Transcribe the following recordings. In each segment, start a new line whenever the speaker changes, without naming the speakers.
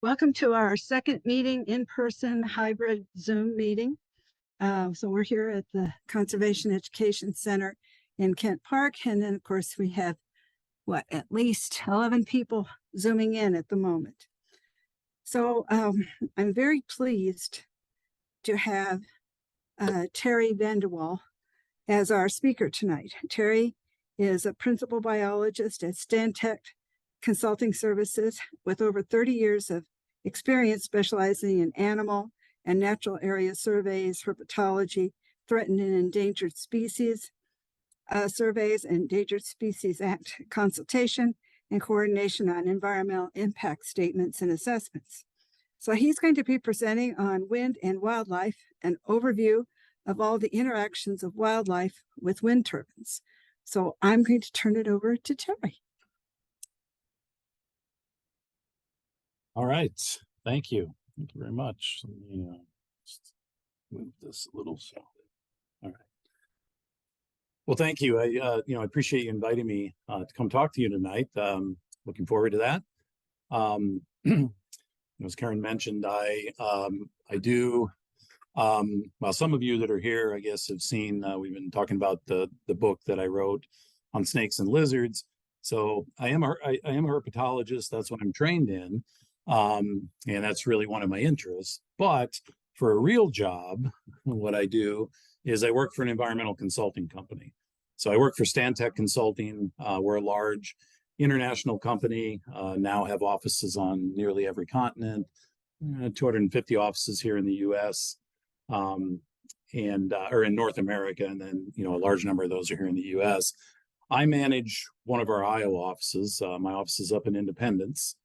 Welcome to our second meeting, in-person hybrid Zoom meeting. So we're here at the Conservation Education Center in Kent Park. And then, of course, we have, at least 11 people Zooming in at the moment. So I'm very pleased to have Terry VanDeWalle as our speaker tonight. Terry is a principal biologist at Stantec Consulting Services with over 30 years of experience specializing in animal and natural area surveys, herpetology, threatened and endangered species surveys, Endangered Species Act consultation, and coordination on environmental impact statements and assessments. So he's going to be presenting on wind and wildlife, an overview of all the interactions of wildlife with wind turbines. So I'm going to turn it over to Terry.
All right, thank you. Thank you very much. Let me just move this a little. So, all right. Well, thank you. I appreciate you inviting me to come talk to you tonight. Looking forward to that. As Karen mentioned, well, some of you that are here, I guess, have seen, we've been talking about the book that I wrote on snakes and lizards. So I am a herpetologist. That's what I'm trained in. And that's really one of my interests. But for a real job, what I do is I work for an environmental consulting company. So I work for Stantec Consulting. We're a large international company, now have offices on nearly every continent, 250 offices here in the US, or in North America. And then, a large number of those are here in the US. I manage one of our Iowa offices. My office is up in Independence.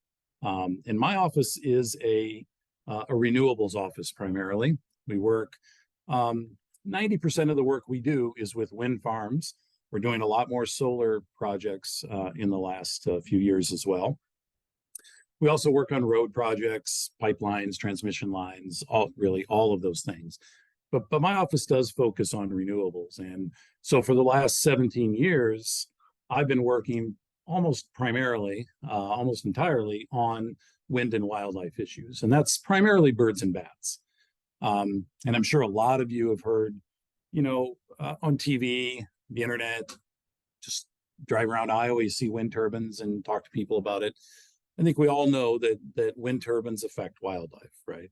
And my office is a renewables office primarily. We work, 90% of the work we do is with wind farms. We're doing a lot more solar projects in the last few years as well. We also work on road projects, pipelines, transmission lines, all of those things. But my office does focus on renewables. And so for the last 17 years, I've been working almost entirely on wind and wildlife issues. And that's primarily birds and bats. And I'm sure a lot of you have heard, on TV, the internet, just drive around Iowa, you see wind turbines and talk to people about it. I think we all know that wind turbines affect wildlife, right?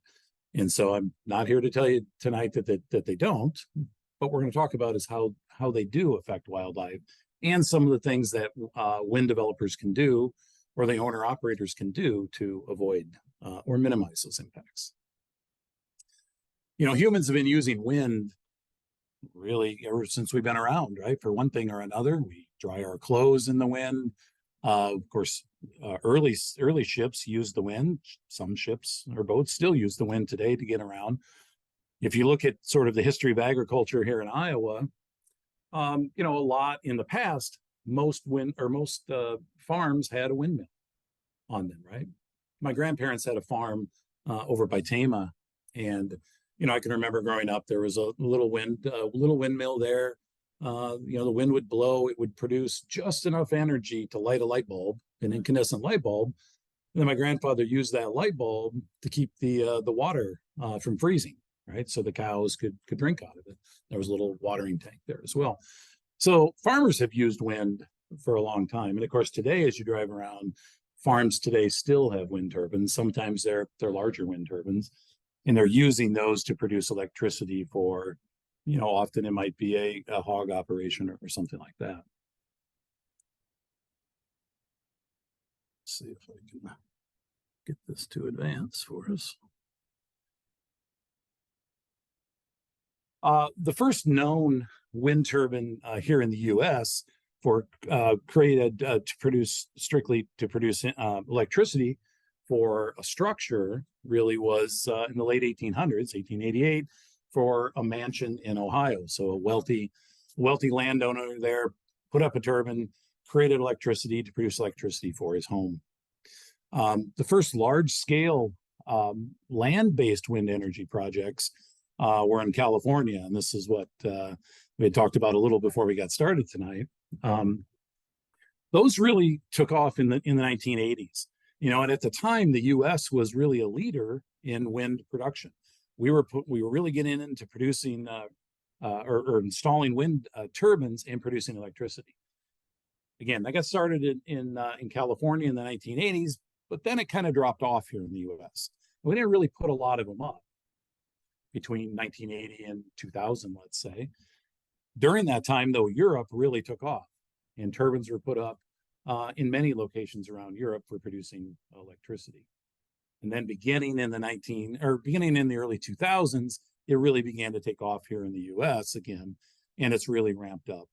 And so I'm not here to tell you tonight that they don't, but we're going to talk about is how they do affect wildlife and some of the things that wind developers can do or the owner operators can do to avoid or minimize those impacts. Humans have been using wind really ever since we've been around, right? For one thing or another, we dry our clothes in the wind. Of course, early ships used the wind. Some ships or boats still use the wind today to get around. If you look at sort of the history of agriculture here in Iowa, a lot in the past, most farms had a windmill on them, right? My grandparents had a farm over by Tama, and I can remember growing up, there was a little windmill there. The wind would blow, it would produce just enough energy to light a light bulb, an incandescent light bulb. And then my grandfather used that light bulb to keep the water from freezing, right? So the cows could drink out of it. There was a little watering tank there as well. So farmers have used wind for a long time. And of course, today, as you drive around, farms today still have wind turbines. Sometimes they're larger wind turbines, and they're using those to produce electricity for, often it might be a hog operation or something like that. Let's see if I can get this to advance for us. The first known wind turbine here in the U.S. created strictly to produce electricity for a structure really was in the late 1800s, 1888, for a mansion in Ohio. So a wealthy landowner there put up a turbine, created electricity to produce electricity for his home. The first large-scale land-based wind energy projects were in California, and this is what we had talked about a little before we got started tonight. Those really took off in the 1980s. And at the time, the U.S. was really a leader in wind production. We were really getting into producing or installing wind turbines and producing electricity. Again, that got started in California in the 1980s, but then it kind of dropped off here in the U.S. We didn't really put a lot of them up between 1980 and 2000, let's say. During that time, though, Europe really took off, and turbines were put up in many locations around Europe for producing electricity. And then beginning in the early 2000s, it really began to take off here in the U.S. again, and it's really ramped up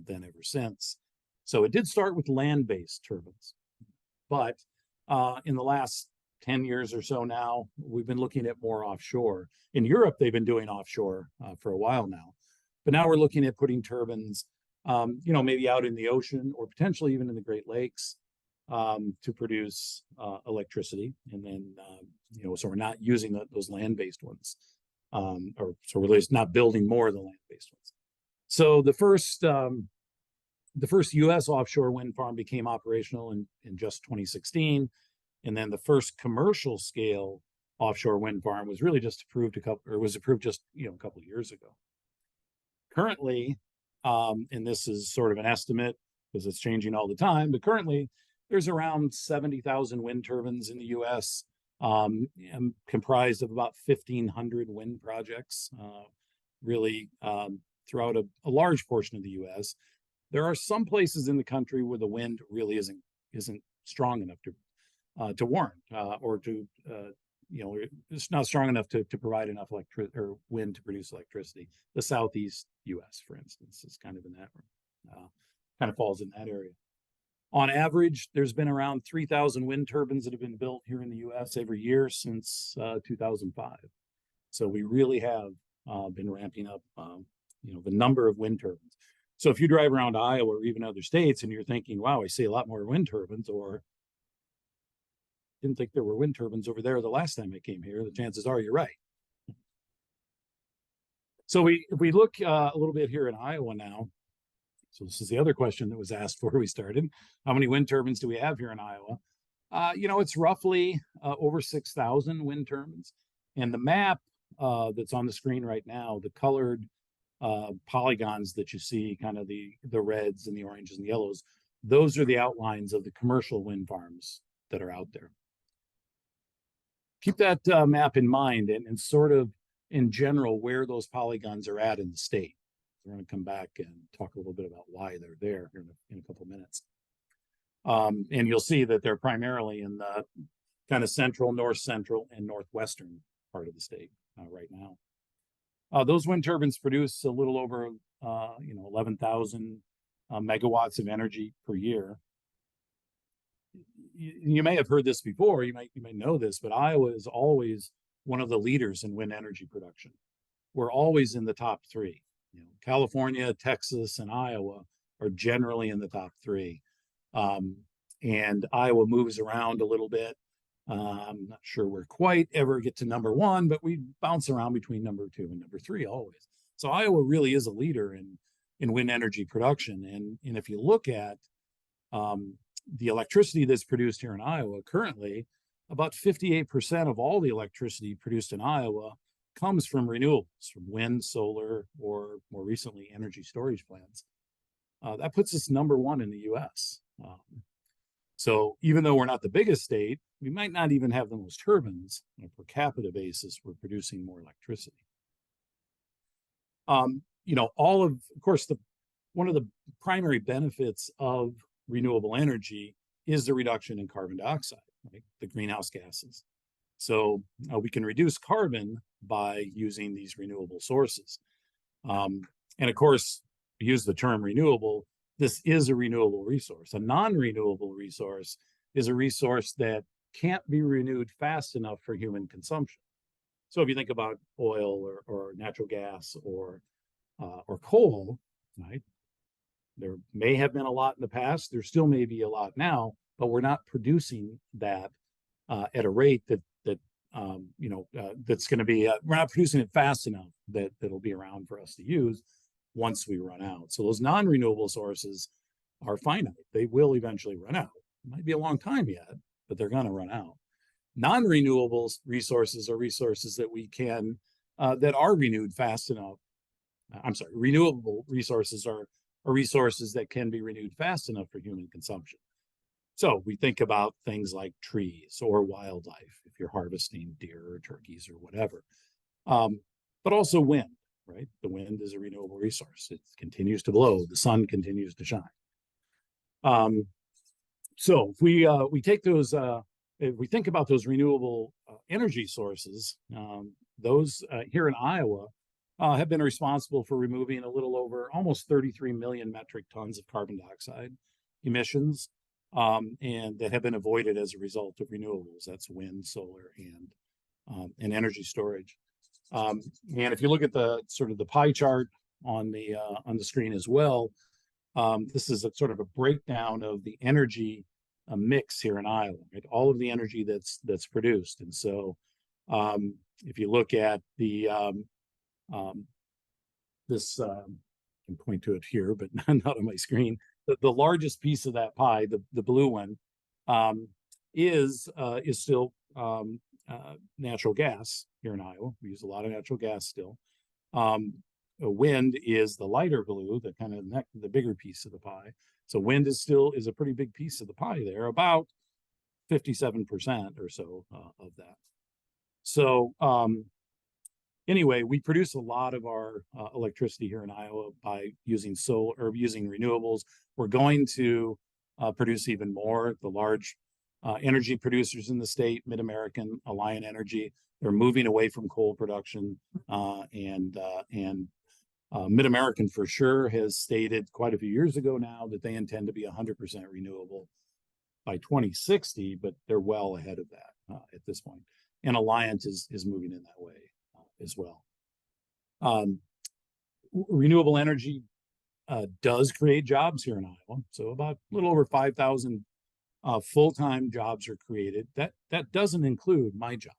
then ever since. So it did start with land-based turbines, but in the last 10 years or so now, we've been looking at more offshore. In Europe, they've been doing offshore for a while now, but now we're looking at putting turbines, maybe out in the ocean or potentially even in the Great Lakes to produce electricity. And then, so we're not using those land-based ones, so we're just not building more of the land-based ones. So the first U.S. offshore wind farm became operational in just 2016. And then the first commercial scale offshore wind farm was really just approved a couple of years ago. Currently, and this is sort of an estimate because it's changing all the time, but currently there's around 70,000 wind turbines in the U.S., comprised of about 1,500 wind projects, really throughout a large portion of the U.S. There are some places in the country where the wind really isn't strong enough to warrant or to it's not strong enough to provide enough wind to produce electricity. The Southeast U.S., for instance, is kind of in that kind of falls in that area. On average, there's been around 3,000 wind turbines that have been built here in the U.S. every year since 2005. So we really have been ramping up, the number of wind turbines. So if you drive around Iowa or even other states and you're thinking, wow, I see a lot more wind turbines, or didn't think there were wind turbines over there the last time I came here, the chances are you're right. So if we look a little bit here in Iowa now, so this is the other question that was asked before we started. How many wind turbines do we have here in Iowa? It's roughly over 6,000 wind turbines. And the map that's on the screen right now, the colored polygons that you see, kind of the reds and the oranges and the yellows, those are the outlines of the commercial wind farms that are out there. Keep that map in mind and sort of in general where those polygons are at in the state. We're going to come back and talk a little bit about why they're there here in a couple of minutes. And you'll see that they're primarily in the kind of central, north central, and northwestern part of the state right now. Those wind turbines produce a little over 11,000 megawatts of energy per year. You may have heard this before, you might know this, but Iowa is always one of the leaders in wind energy production. We're always in the top three. California, Texas, and Iowa are generally in the top three. And Iowa moves around a little bit. I'm not sure we're quite ever get to number one, but we bounce around between number two and number three always. So Iowa really is a leader in wind energy production. And if you look at the electricity that's produced here in Iowa currently, about 58% of all the electricity produced in Iowa comes from renewables, from wind, solar, or more recently, energy storage plants. That puts us number one in the U.S. So even though we're not the biggest state, we might not even have the most turbines. On a per capita basis, we're producing more electricity. Of course, one of the primary benefits of renewable energy is the reduction in carbon dioxide, right? The greenhouse gases. So we can reduce carbon by using these renewable sources. And of course, we use the term renewable. This is a renewable resource. A non-renewable resource is a resource that can't be renewed fast enough for human consumption. So if you think about oil or natural gas or coal, right? There may have been a lot in the past. There still may be a lot now, but we're not producing that at a rate that's going to be. We're not producing it fast enough that'll be around for us to use once we run out. So those non-renewable sources are finite. They will eventually run out. It might be a long time yet, but they're going to run out. Non-renewable resources are resources that we can, that are renewed fast enough. I'm sorry, renewable resources are resources that can be renewed fast enough for human consumption. So we think about things like trees or wildlife, if you're harvesting deer or turkeys or whatever. But also wind, right? The wind is a renewable resource. It continues to blow. The sun continues to shine. So if we take those, if we think about those renewable energy sources, those here in Iowa have been responsible for removing a little over almost 33 million metric tons of carbon dioxide emissions, and that have been avoided as a result of renewables. That's wind, solar, and energy storage. And if you look at the sort of the pie chart on the screen as well, this is a sort of a breakdown of the energy mix here in Iowa, right? All of the energy that's produced. And so if you look at the this I can point to it here, but not on my screen. The largest piece of that pie, the blue one, is still natural gas here in Iowa. We use a lot of natural gas still. Wind is the lighter blue, the kind of the bigger piece of the pie. So wind is a pretty big piece of the pie there, about 57% or so of that. So anyway, we produce a lot of our electricity here in Iowa by using solar or using renewables. We're going to produce even more. The large energy producers in the state, Mid-American, Alliant Energy, they're moving away from coal production, and Mid-American for sure has stated quite a few years ago now that they intend to be 100% renewable by 2060, but they're well ahead of that at this point. And Alliant is moving in that way as well. Renewable energy does create jobs here in Iowa. So about a little over 5,000 full-time jobs are created. That doesn't include my job.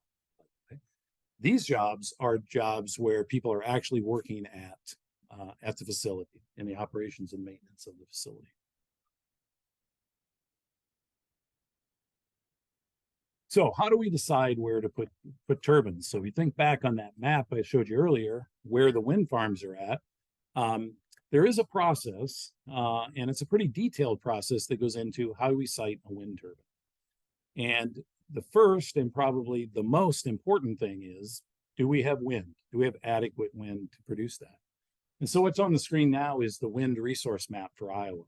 These jobs are jobs where people are actually working at the facility, in the operations and maintenance of the facility. So how do we decide where to put turbines? So if you think back on that map I showed you earlier, where the wind farms are at, there is a process, and it's a pretty detailed process that goes into how do we site a wind turbine. And the first and probably the most important thing is, do we have wind? Do we have adequate wind to produce that? And so what's on the screen now is the wind resource map for Iowa.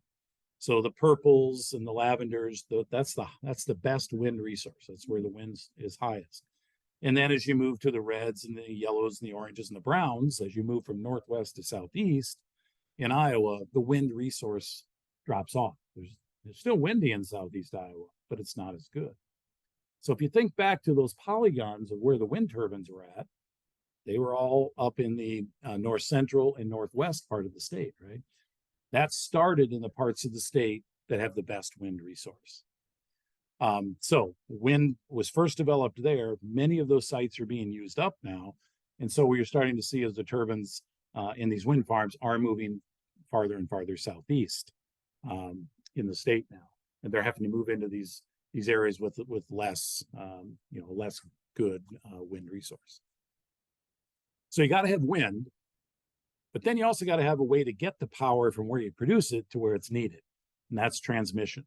So the purples and the lavenders, that's the best wind resource. That's where the wind is highest. And then as you move to the reds and the yellows and the oranges and the browns, as you move from northwest to southeast in Iowa, the wind resource drops off. There's still windy in southeast Iowa, but it's not as good. So if you think back to those polygons of where the wind turbines were at, they were all up in the north central and northwest part of the state, right? That started in the parts of the state that have the best wind resource. So wind was first developed there. Many of those sites are being used up now. And so what you're starting to see is the turbines in these wind farms are moving farther and farther southeast in the state now. And they're having to move into these areas with less, less good wind resource. So you got to have wind, but then you also got to have a way to get the power from where you produce it to where it's needed. And that's transmission.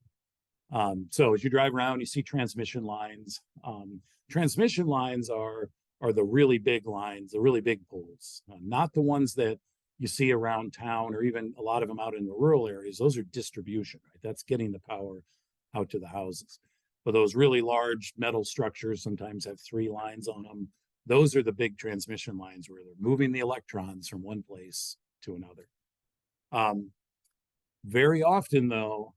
So as you drive around, you see transmission lines. Transmission lines are the really big lines, the really big poles, not the ones that you see around town or even a lot of them out in the rural areas. Those are distribution, right? That's getting the power out to the houses. But those really large metal structures sometimes have 3 lines on them. Those are the big transmission lines where they're moving the electrons from one place to another. Very often, though,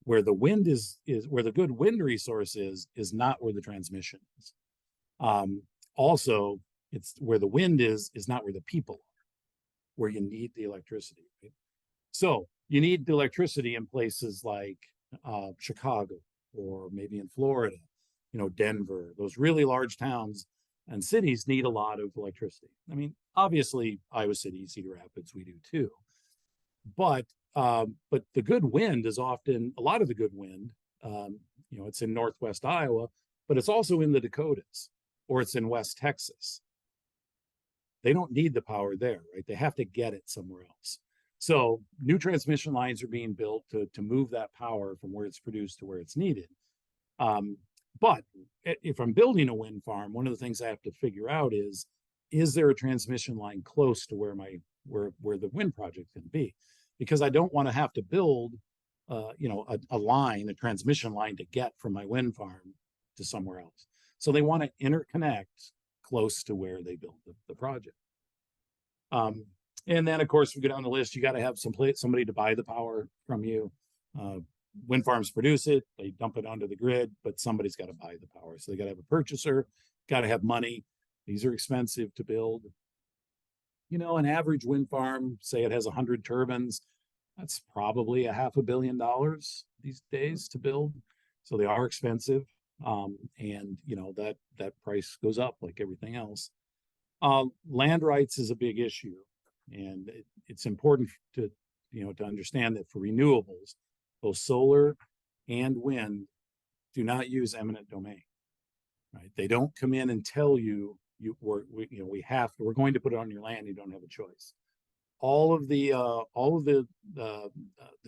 where the wind is where the good wind resource is not where the transmission is. Also, it's where the wind is not where the people are, where you need the electricity. Right? So you need the electricity in places like Chicago, or maybe in Florida, Denver. Those really large towns and cities need a lot of electricity. I mean, obviously, Iowa City, Cedar Rapids, we do too. But the good wind is often, a lot of the good wind it's in Northwest Iowa, but it's also in the Dakotas, or it's in West Texas. They don't need the power there, right? They have to get it somewhere else. So new transmission lines are being built to move that power from where it's produced to where it's needed. But if I'm building a wind farm, one of the things I have to figure out is there a transmission line close to where where the wind project can be? Because I don't want to have to build, a transmission line to get from my wind farm to somewhere else. So they want to interconnect close to where they build the project. And then, of course, we go down the list. You got to have somebody to buy the power from you. Wind farms produce it, they dump it onto the grid, but somebody's got to buy the power. So they got to have a purchaser, got to have money. These are expensive to build. An average wind farm, say it has 100 turbines, that's probably $500 million these days to build. So they are expensive. And that price goes up like everything else. Land rights is a big issue. And it's important to understand that for renewables, both solar and wind do not use eminent domain, right? They don't come in and tell you, we're going to put it on your land. You don't have a choice. All of the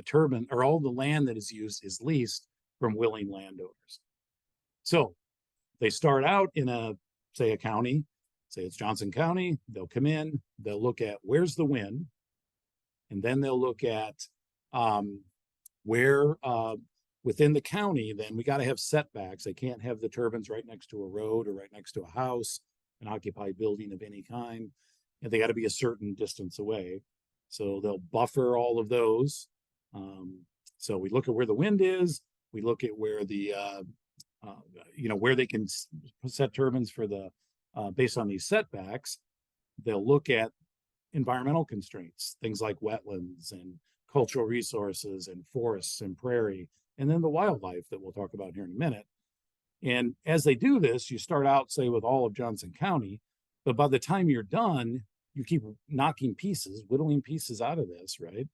turbine, or all the land that is used, is leased from willing landowners. So they start out in a county, say it's Johnson County. They'll come in, they'll look at where's the wind, and then they'll look at where within the county, then we got to have setbacks. They can't have the turbines right next to a road or right next to a house, an occupied building of any kind. And they got to be a certain distance away. So they'll buffer all of those. So we look at where the wind is. We look at where the, where they can set turbines for the, based on these setbacks. They'll look at environmental constraints, things like wetlands and cultural resources and forests and prairie, and then the wildlife that we'll talk about here in a minute. And as they do this, you start out, say, with all of Johnson County, but by the time you're done, you keep knocking pieces, whittling pieces out of this, right?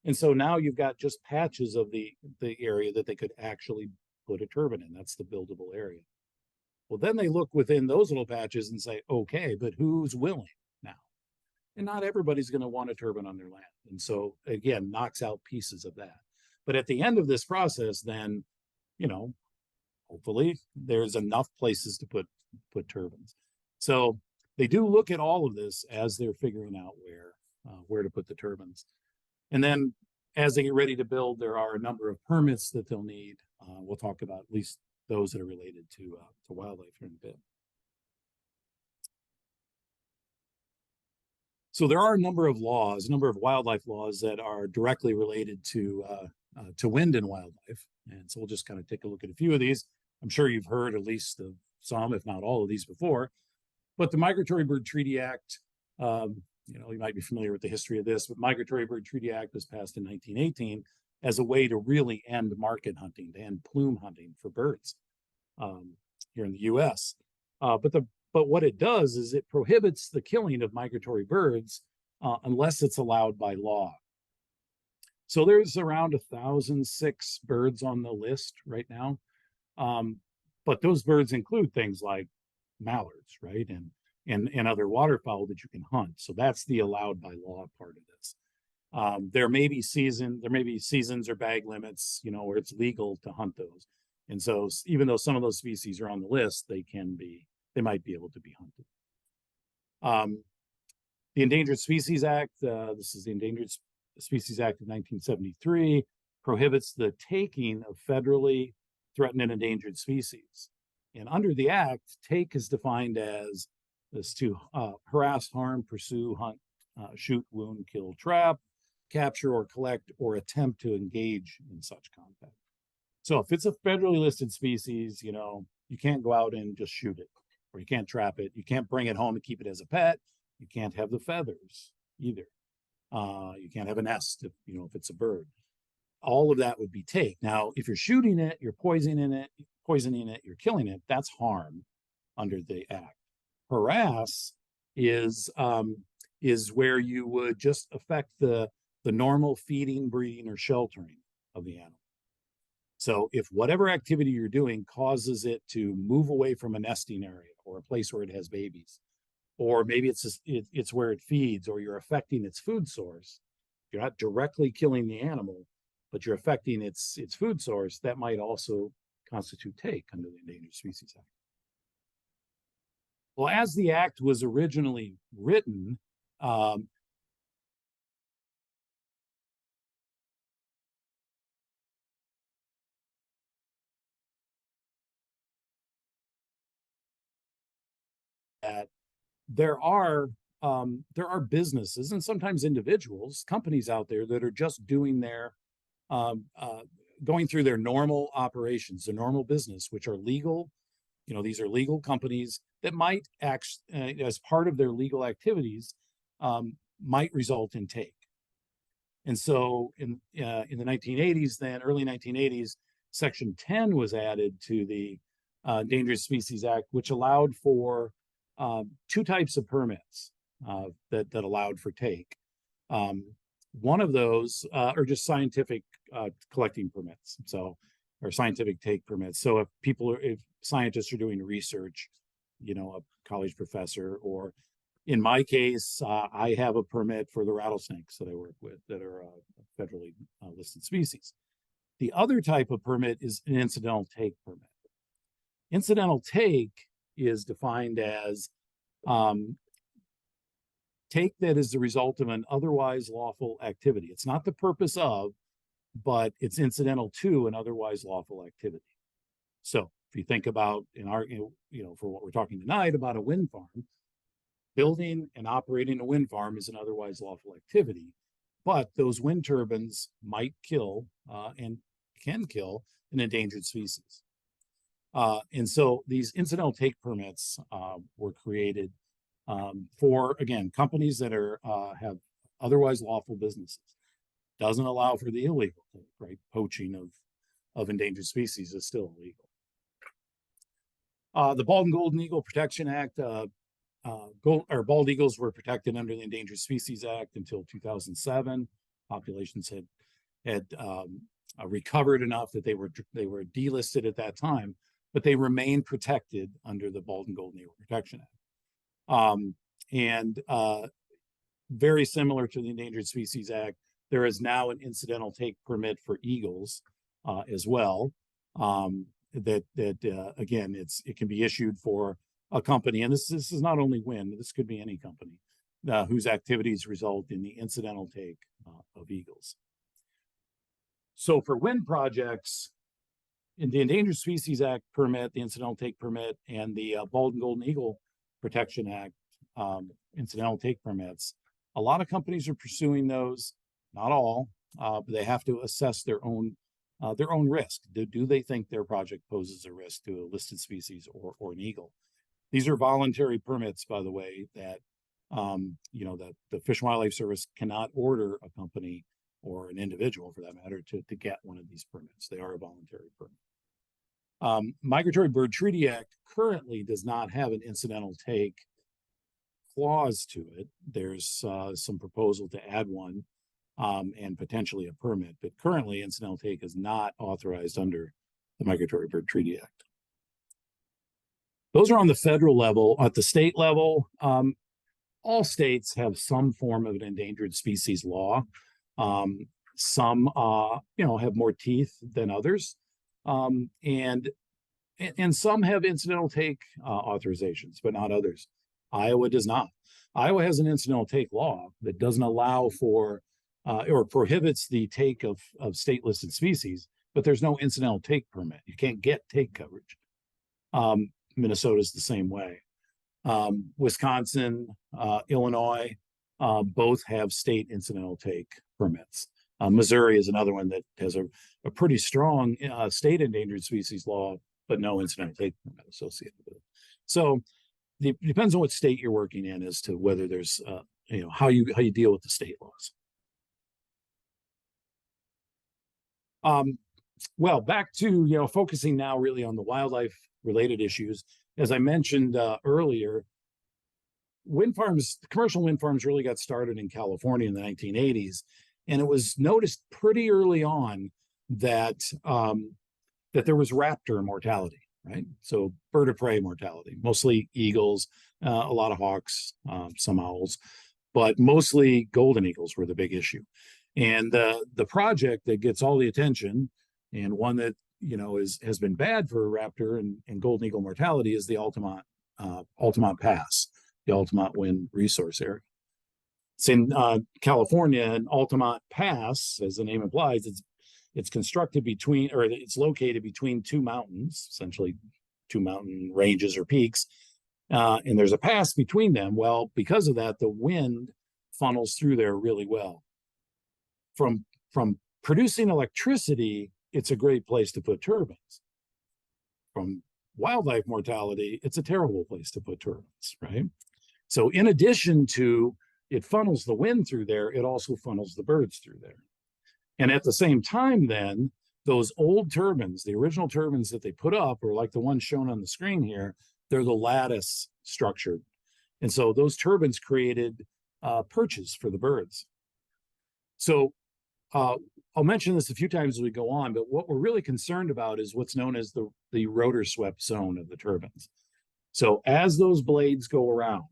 And so now you've got just patches of the area that they could actually put a turbine in. That's the buildable area. Well, then they look within those little patches and say, okay, but who's willing now? And not everybody's going to want a turbine on their land. And so, again, knocks out pieces of that. But at the end of this process, then, hopefully there's enough places to put turbines. So they do look at all of this as they're figuring out where to put the turbines. And then as they get ready to build, there are a number of permits that they'll need. We'll talk about at least those that are related to wildlife here in a bit. So there are a number of wildlife laws that are directly related to wind and wildlife. And so we'll just kind of take a look at a few of these. I'm sure you've heard at least of some, if not all of these before. But the Migratory Bird Treaty Act, you might be familiar with the history of this, but Migratory Bird Treaty Act was passed in 1918 as a way to really end market hunting, to end plume hunting for birds here in the U.S. But what it does is it prohibits the killing of migratory birds unless it's allowed by law. So there's around 1,006 birds on the list right now. But those birds include things like mallards, right? And other waterfowl that you can hunt. So that's the allowed by law part of this. There may be seasons or bag limits, where it's legal to hunt those. And so even though some of those species are on the list, they might be able to be hunted. The Endangered Species Act, this is the Endangered Species Act of 1973, prohibits the taking of federally threatened and endangered species. And under the act, take is defined as this to harass, harm, pursue, hunt, shoot, wound, kill, trap, capture or collect or attempt to engage in such conduct. So if it's a federally listed species, you can't go out and just shoot it, or you can't trap it. You can't bring it home and keep it as a pet. You can't have the feathers either. You can't have a nest if it's a bird. All of that would be take. Now, if you're shooting it, you're poisoning it, you're killing it, that's harm under the act. Harass is where you would just affect the normal feeding, breeding, or sheltering of the animal. So if whatever activity you're doing causes it to move away from a nesting area or a place where it has babies, or maybe it's where it feeds, or you're affecting its food source, you're not directly killing the animal, but you're affecting its food source, that might also constitute take under the Endangered Species Act. Well, as the act was originally written, that there are businesses and sometimes individuals, companies out there that are just doing their going through their normal operations, their normal business, which are legal. You know, these are legal companies that might act as part of their legal activities, might result in take. And so in the 1980s, then early 1980s, Section 10 was added to the Endangered Species Act, which allowed for two types of permits that allowed for take. One of those are just scientific collecting permits, or scientific take permits. So if scientists are doing research, you know, a college professor, or in my case, I have a permit for the rattlesnakes that I work with that are federally listed species. The other type of permit is an incidental take permit. Incidental take is defined as take that is the result of an otherwise lawful activity. It's not the purpose of, but it's incidental to an otherwise lawful activity. So if you think about for what we're talking tonight about a wind farm, building and operating a wind farm is an otherwise lawful activity, but those wind turbines might kill and can kill an endangered species. And so these incidental take permits were created for, again, companies that have otherwise lawful businesses. Doesn't allow for the illegal take, right? Poaching of endangered species is still illegal. The Bald and Golden Eagle Protection Act, bald eagles were protected under the Endangered Species Act until 2007. Populations had recovered enough that they were delisted at that time, but they remain protected under the Bald and Golden Eagle Protection Act. Very similar to the Endangered Species Act, there is now an incidental take permit for eagles as well. Again, it can be issued for a company, and this is not only wind, this could be any company whose activities result in the incidental take of eagles. So for wind projects, in the Endangered Species Act permit, the incidental take permit, and the Bald and Golden Eagle Protection Act incidental take permits, a lot of companies are pursuing those. Not all, but they have to assess their own risk. Do they think their project poses a risk to a listed species or an eagle? These are voluntary permits, by the way, that that the Fish and Wildlife Service cannot order a company or an individual, for that matter, to get one of these permits. They are a voluntary permit. Migratory Bird Treaty Act currently does not have an incidental take clause to it. There's some proposal to add one and potentially a permit, but currently incidental take is not authorized under the Migratory Bird Treaty Act. Those are on the federal level. At the state level, all states have some form of an endangered species law. Some have more teeth than others, and some have incidental take authorizations, but not others. Iowa does not. Iowa has an incidental take law that doesn't allow for or prohibits the take of state listed species, but there's no incidental take permit. You can't get take coverage. Minnesota's the same way. Wisconsin, Illinois, both have state incidental take permits. Missouri is another one that has a pretty strong state endangered species law, but no incidental take permit associated with it. So it depends on what state you're working in as to whether there's how you deal with the state laws. Well, back to focusing now really on the wildlife related issues. As I mentioned earlier, commercial wind farms really got started in California in the 1980s, and it was noticed pretty early on that that there was raptor mortality, right? So bird of prey mortality, mostly eagles, a lot of hawks, some owls, but mostly golden eagles were the big issue. And the project that gets all the attention, and one that has been bad for raptor and golden eagle mortality, is the Altamont Pass, the Altamont Wind Resource Area. It's in California, and Altamont Pass, as the name implies, it's constructed between, or it's located between two mountains, essentially two mountain ranges or peaks, and there's a pass between them. Well, because of that, the wind funnels through there really well. From producing electricity, it's a great place to put turbines. From wildlife mortality, it's a terrible place to put turbines, right? So in addition to it funnels the wind through there, it also funnels the birds through there. And at the same time, then, those old turbines, the original turbines that they put up, or like the one shown on the screen here, they're the lattice structured. And so those turbines created perches for the birds. So I'll mention this a few times as we go on, but what we're really concerned about is what's known as the rotor swept zone of the turbines. So as those blades go around,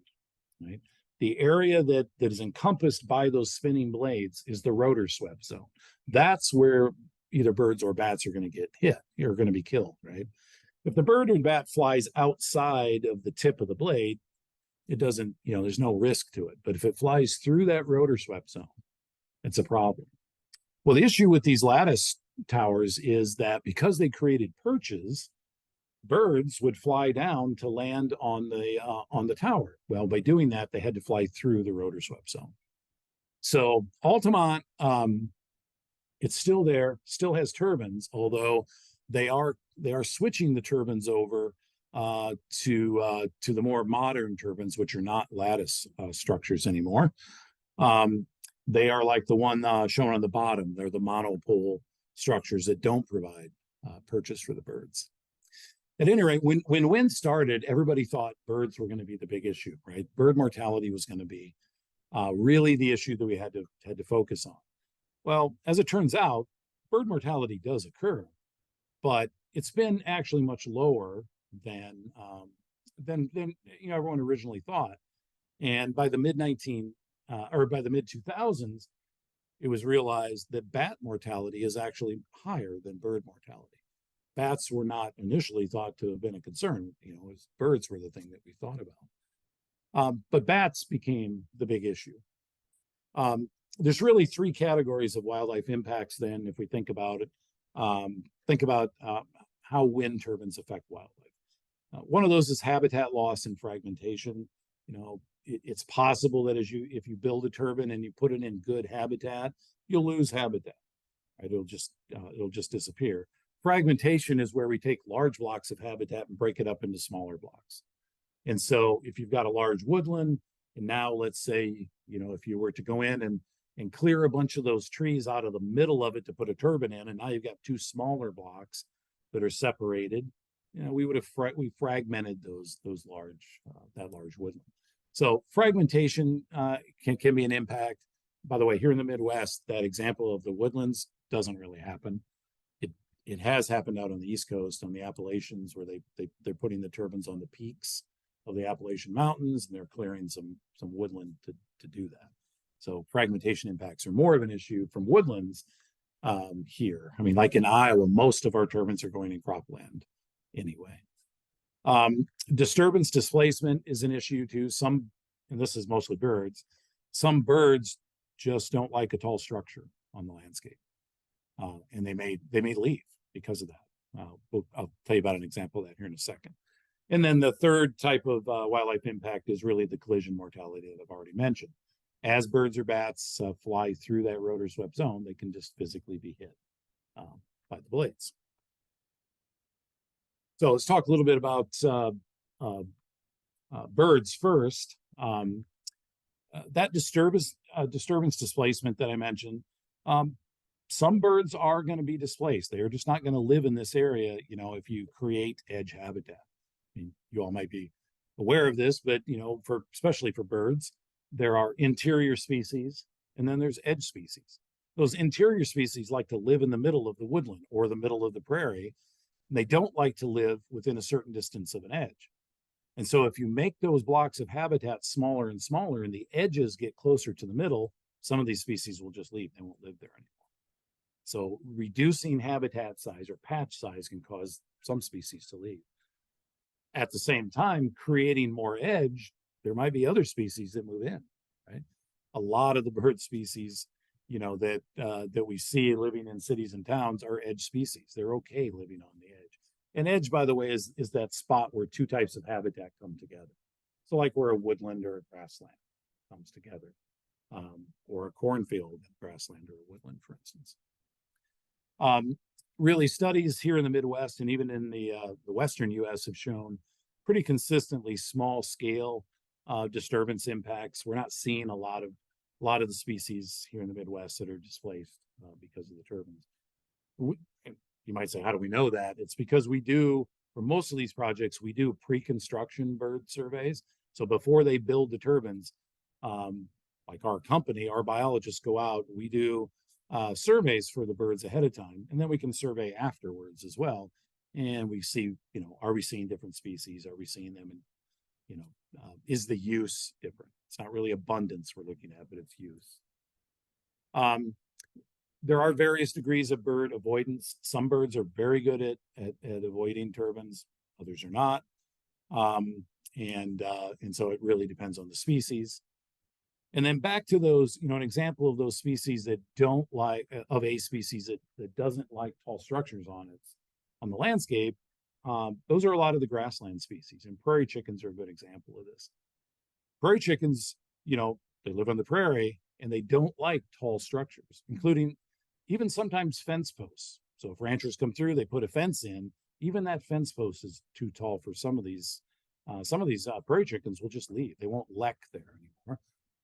right, the area that is encompassed by those spinning blades is the rotor swept zone. That's where either birds or bats are going to get hit or going to be killed, right? If the bird or bat flies outside of the tip of the blade, it doesn't, there's no risk to it. But if it flies through that rotor swept zone, it's a problem. Well, the issue with these lattice towers is that because they created perches, birds would fly down to land on the tower. Well, by doing that, they had to fly through the rotor swept zone. So Altamont, it's still there, still has turbines, although they are switching the turbines over to the more modern turbines, which are not lattice structures anymore. They are like the one shown on the bottom. They're the monopole structures that don't provide perches for the birds. At any rate, when wind started, everybody thought birds were going to be the big issue, right? Bird mortality was going to be really the issue that we had to focus on. Well, as it turns out, bird mortality does occur, but it's been actually much lower than everyone originally thought. And by the mid 2000s, it was realized that bat mortality is actually higher than bird mortality. Bats were not initially thought to have been a concern. Birds were the thing that we thought about. But bats became the big issue. There's really three categories of wildlife impacts then, if we think about it. Think about how wind turbines affect wildlife. One of those is habitat loss and fragmentation. It's possible that if you build a turbine and you put it in good habitat, you'll lose habitat. Right? It'll just disappear. Fragmentation is where we take large blocks of habitat and break it up into smaller blocks. And so if you've got a large woodland, and now let's say, if you were to go in and clear a bunch of those trees out of the middle of it to put a turbine in, and now you've got two smaller blocks that are separated, we fragmented that large woodland. So fragmentation can be an impact. By the way, here in the Midwest, that example of the woodlands doesn't really happen. It has happened out on the East Coast, on the Appalachians, where they're putting the turbines on the peaks of the Appalachian Mountains, and they're clearing some woodland to do that. So fragmentation impacts are more of an issue from woodlands here. I mean, like in Iowa, most of our turbines are going in cropland anyway. Disturbance displacement is an issue too. And this is mostly birds, some birds just don't like a tall structure on the landscape. And they may leave because of that. I'll tell you about an example of that here in a second. And then the third type of wildlife impact is really the collision mortality that I've already mentioned. As birds or bats fly through that rotor swept zone, they can just physically be hit by the blades. So let's talk a little bit about birds first. That disturbance displacement that I mentioned, some birds are going to be displaced. They are just not going to live in this area, if you create edge habitat. I mean, you all might be aware of this, but especially for birds, there are interior species and then there's edge species. Those interior species like to live in the middle of the woodland or the middle of the prairie, They don't like to live within a certain distance of an edge. And so if you make those blocks of habitat smaller and smaller and the edges get closer to the middle, some of these species will just leave. They won't live there anymore. So reducing habitat size or patch size can cause some species to leave. At the same time, creating more edge, there might be other species that move in, right? A lot of the bird species, you know, that we see living in cities and towns are edge species. They're okay living on the edge. And edge, by the way, is that spot where two types of habitat come together. So like where a woodland or a grassland comes together, or a cornfield, grassland or a woodland, for instance. Really, studies here in the Midwest and even in the Western US have shown pretty consistently small scale disturbance impacts. We're not seeing a lot of the species here in the Midwest that are displaced because of the turbines. You might say, how do we know that? It's because we do, for most of these projects, we do pre-construction bird surveys. So before they build the turbines, like our company, our biologists go out, we do surveys for the birds ahead of time, and then we can survey afterwards as well. And we see, you know, are we seeing different species? Are we seeing them? And, you know, is the use different? It's not really abundance we're looking at, but it's use. There are various degrees of bird avoidance. Some birds are very good at avoiding turbines, others are not. And so it really depends on the species. And then back to those, you know, an example of those species that don't like, of a species that doesn't like tall structures on the landscape, those are a lot of the grassland species, and prairie chickens are a good example of this. Prairie chickens, you know, they live on the prairie and they don't like tall structures, including even sometimes fence posts. So if ranchers come through, they put a fence in, even that fence post is too tall for some of these prairie chickens will just leave. They won't lek there anymore.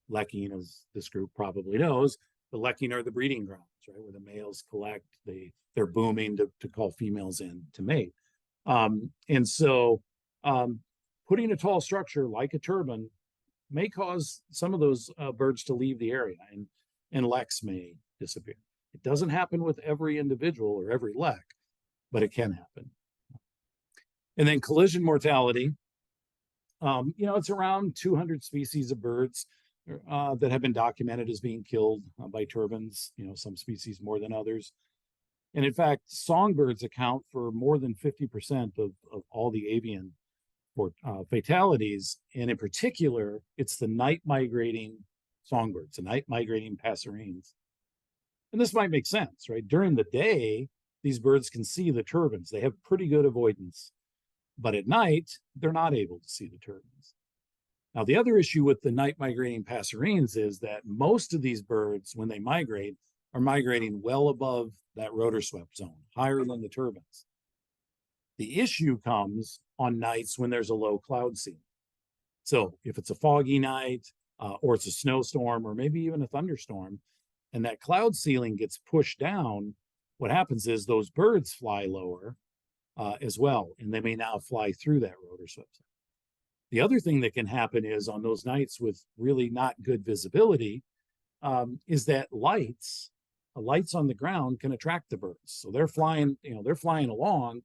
Lekking, as this group probably knows, the lekking are the breeding grounds, right? Where the males collect, they're booming to call females in to mate. And so putting a tall structure like a turbine may cause some of those birds to leave the area, and leks may disappear. It doesn't happen with every individual or every lek, but it can happen. And then collision mortality, you know, it's around 200 species of birds that have been documented as being killed by turbines, you know, some species more than others. And in fact, songbirds account for more than 50% of all the avian fatalities. And in particular, it's the night migrating songbirds, the night migrating passerines. And this might make sense, right? During the day, these birds can see the turbines. They have pretty good avoidance. But at night, they're not able to see the turbines. Now, the other issue with the night migrating passerines is that most of these birds, when they migrate, are migrating well above that rotor swept zone, higher than the turbines. The issue comes on nights when there's a low cloud ceiling. So if it's a foggy night, or it's a snowstorm, or maybe even a thunderstorm, and that cloud ceiling gets pushed down, what happens is those birds fly lower as well, and they may now fly through that rotor swept zone. The other thing that can happen is on those nights with really not good visibility, is that lights on the ground can attract the birds. So they're flying, you know, they're flying along,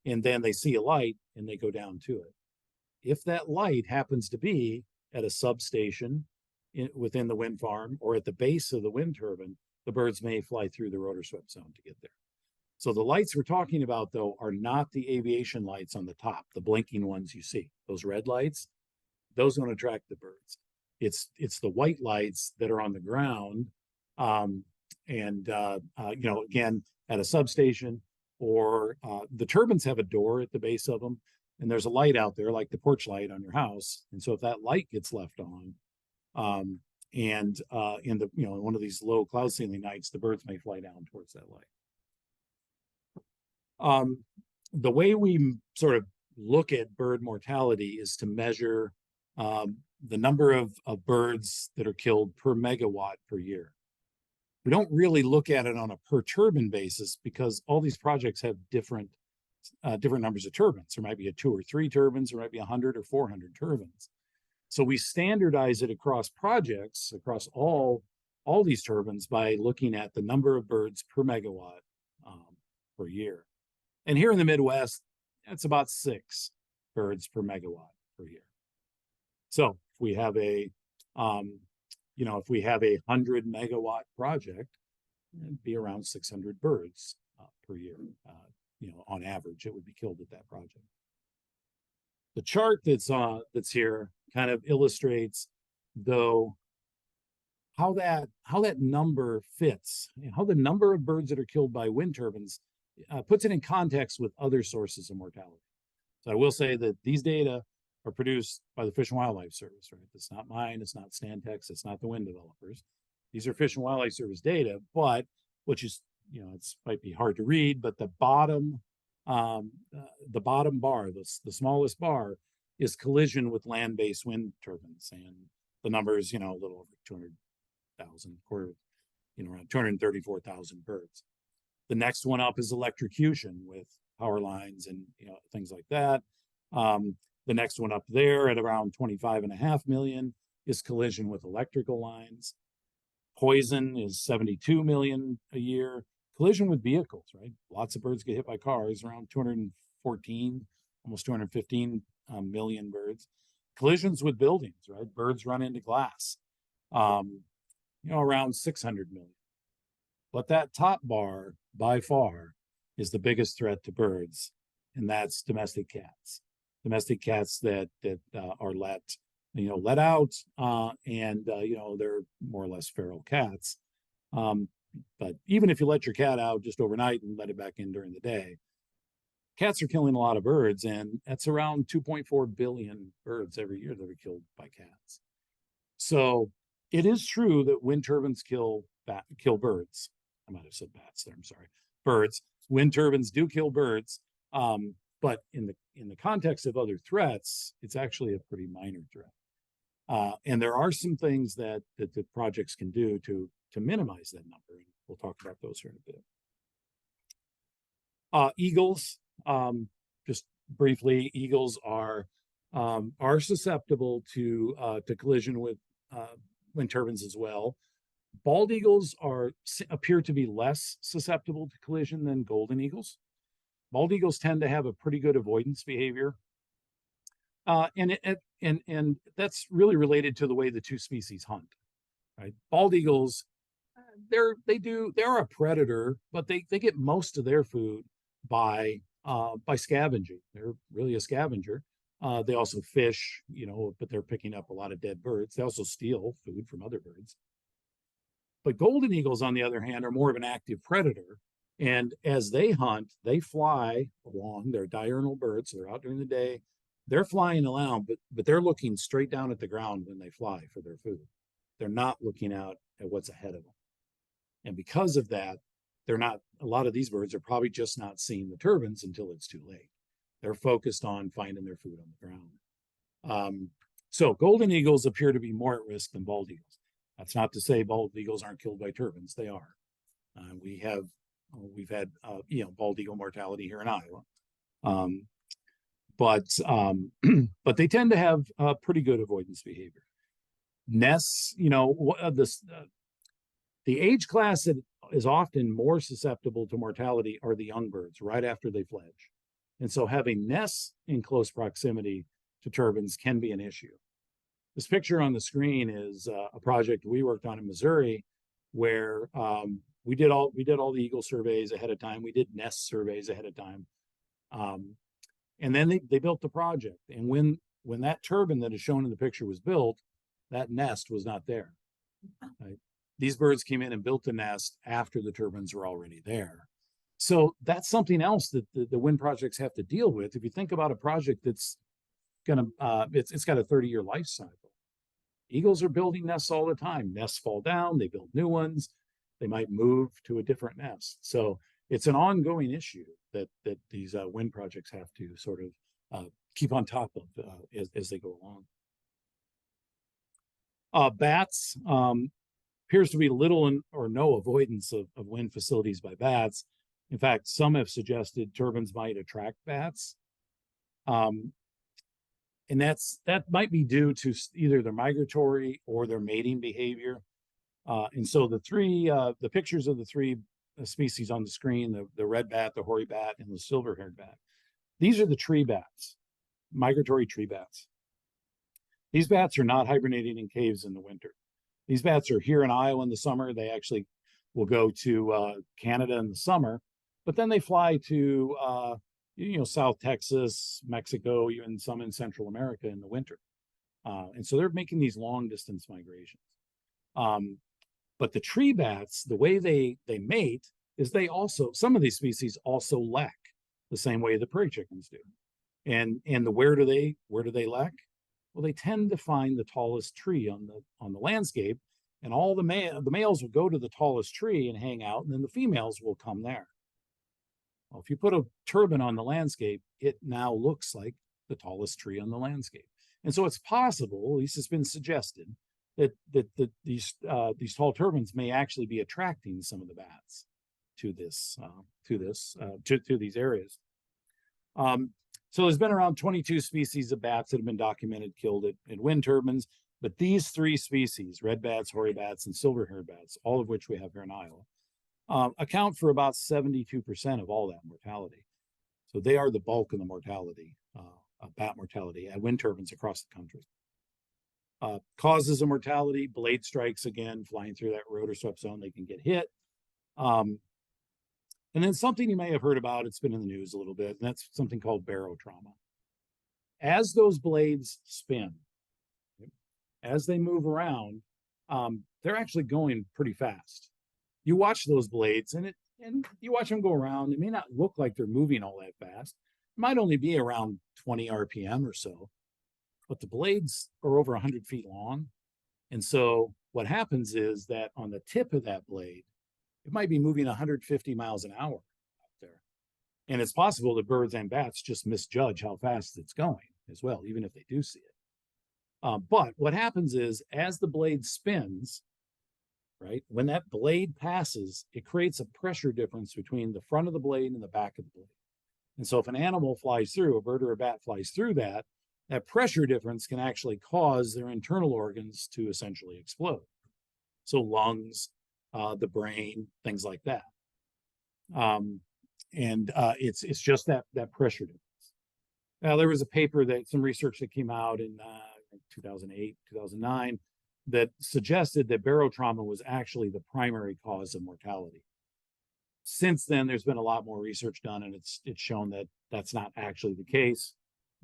and then they see a light and they go down to it. If that light happens to be at a substation within the wind farm or at the base of the wind turbine, the birds may fly through the rotor swept zone to get there. So the lights we're talking about, though, are not the aviation lights on the top, the blinking ones you see. Those red lights, those don't attract the birds. It's the white lights that are on the ground, you know, again, at a substation, or the turbines have a door at the base of them, and there's a light out there, like the porch light on your house. And so if that light gets left on, in the, you know, one of these low cloud ceiling nights, the birds may fly down towards that light. The way we sort of look at bird mortality is to measure the number of birds that are killed per megawatt per year. We don't really look at it on a per turbine basis because all these projects have different numbers of turbines. There might be 2 or 3 turbines, there might be 100 or 400 turbines. So we standardize it across projects, across all these turbines by looking at the number of birds per megawatt per year. And here in the Midwest, it's about 6 birds per megawatt per year. So if we have a, if we have a 100-megawatt project, it'd be around 600 birds per year. On average, it would be killed at that project. The chart that's here kind of illustrates, though, how that number fits, how the number of birds that are killed by wind turbines puts it in context with other sources of mortality. So I will say that these data are produced by the Fish and Wildlife Service, right? It's not mine, it's not Stantec's, it's not the wind developers. These are Fish and Wildlife Service data, but which is, it's might be hard to read, but the bottom bar, the smallest bar, is collision with land-based wind turbines, and the number is, a little over 200,000, around 234,000 birds. The next one up is electrocution with power lines and things like that. The next one up there at around 25.5 million is collision with electrical lines. Poison is 72 million a year. Collision with vehicles, right? Lots of birds get hit by cars, around 214, almost 215 million birds. Collisions with buildings, right? Birds run into glass, around 600 million. But that top bar, by far, is the biggest threat to birds, and that's domestic cats. Domestic cats that are let out, and they're more or less feral cats. But even if you let your cat out just overnight and let it back in during the day, cats are killing a lot of birds, and that's around 2.4 billion birds every year that are killed by cats. So it is true that wind turbines kill birds. I might have said bats there, I'm sorry. Birds. Wind turbines do kill birds, but in the context of other threats, it's actually a pretty minor threat. And there are some things that the projects can do to minimize that number, and we'll talk about those here in a bit. Eagles, just briefly, eagles are susceptible to collision with wind turbines as well. Bald eagles appear to be less susceptible to collision than golden eagles. Bald eagles tend to have a pretty good avoidance behavior, and that's really related to the way the two species hunt. Right? Bald eagles, they're a predator, but they get most of their food by scavenging. They're really a scavenger. They also fish, but they're picking up a lot of dead birds. They also steal food from other birds. But golden eagles, on the other hand, are more of an active predator. And as they hunt, they fly along. They're diurnal birds, so they're out during the day. They're flying around, but they're looking straight down at the ground when they fly for their food. They're not looking out at what's ahead of them. And because of that, a lot of these birds are probably just not seeing the turbines until it's too late. They're focused on finding their food on the ground. So golden eagles appear to be more at risk than bald eagles. That's not to say bald eagles aren't killed by turbines. They are. We've had bald eagle mortality here in Iowa, but they tend to have pretty good avoidance behavior. Nests, the age class that is often more susceptible to mortality are the young birds right after they fledge, and so having nests in close proximity to turbines can be an issue. This picture on the screen is a project we worked on in Missouri, where we did all the eagle surveys ahead of time. We did nest surveys ahead of time, and then they built the project. And when that turbine that is shown in the picture was built, that nest was not there. Right? These birds came in and built the nest after the turbines were already there. So that's something else that the wind projects have to deal with. If you think about a project that's it's got a 30-year life cycle. Eagles are building nests all the time. Nests fall down, they build new ones. They might move to a different nest. So it's an ongoing issue that these wind projects have to sort of keep on top of as they go along. Bats, appears to be little or no avoidance of wind facilities by bats. In fact, some have suggested turbines might attract bats. And that might be due to either their migratory or their mating behavior. And so the pictures of the three species on the screen, the red bat, the hoary bat, and the silver-haired bat. These are the tree bats, migratory tree bats. These bats are not hibernating in caves in the winter. These bats are here in Iowa in the summer. They actually will go to Canada in the summer, but then they fly to South Texas, Mexico, even some in Central America in the winter. And so they're making these long distance migrations. But the tree bats, the way they mate is some of these species also lack the same way the prairie chickens do. And where do they lack? Well, they tend to find the tallest tree on the landscape, and all the males will go to the tallest tree and hang out, and then the females will come there. Well, if you put a turbine on the landscape, it now looks like the tallest tree on the landscape. And so it's possible, at least it's been suggested, that these tall turbines may actually be attracting some of the bats to these areas. So there's been around 22 species of bats that have been documented killed in wind turbines, but these three species, red bats, hoary bats, and silver-haired bats, all of which we have here in Iowa, account for about 72% of all that mortality. So they are the bulk of the mortality, bat mortality at wind turbines across the country. Causes of mortality, blade strikes, again, flying through that rotor swept zone, they can get hit. And then something you may have heard about, it's been in the news a little bit, and that's something called barotrauma. As those blades spin, as they move around, they're actually going pretty fast. You watch those blades and you watch them go around. It may not look like they're moving all that fast. It might only be around 20 RPM or so, but the blades are over 100 feet long. And so what happens is that on the tip of that blade, it might be moving 150 miles an hour out there. And it's possible that birds and bats just misjudge how fast it's going as well, even if they do see it. But what happens is as the blade spins, right, when that blade passes, it creates a pressure difference between the front of the blade and the back of the blade. And so if an animal flies through, a bird or a bat flies through that pressure difference can actually cause their internal organs to essentially explode. So lungs, the brain, things like that. It's just that pressure difference. Now, there was a paper some research that came out in 2008, 2009, that suggested that barotrauma was actually the primary cause of mortality. Since then, there's been a lot more research done, and it's shown that that's not actually the case.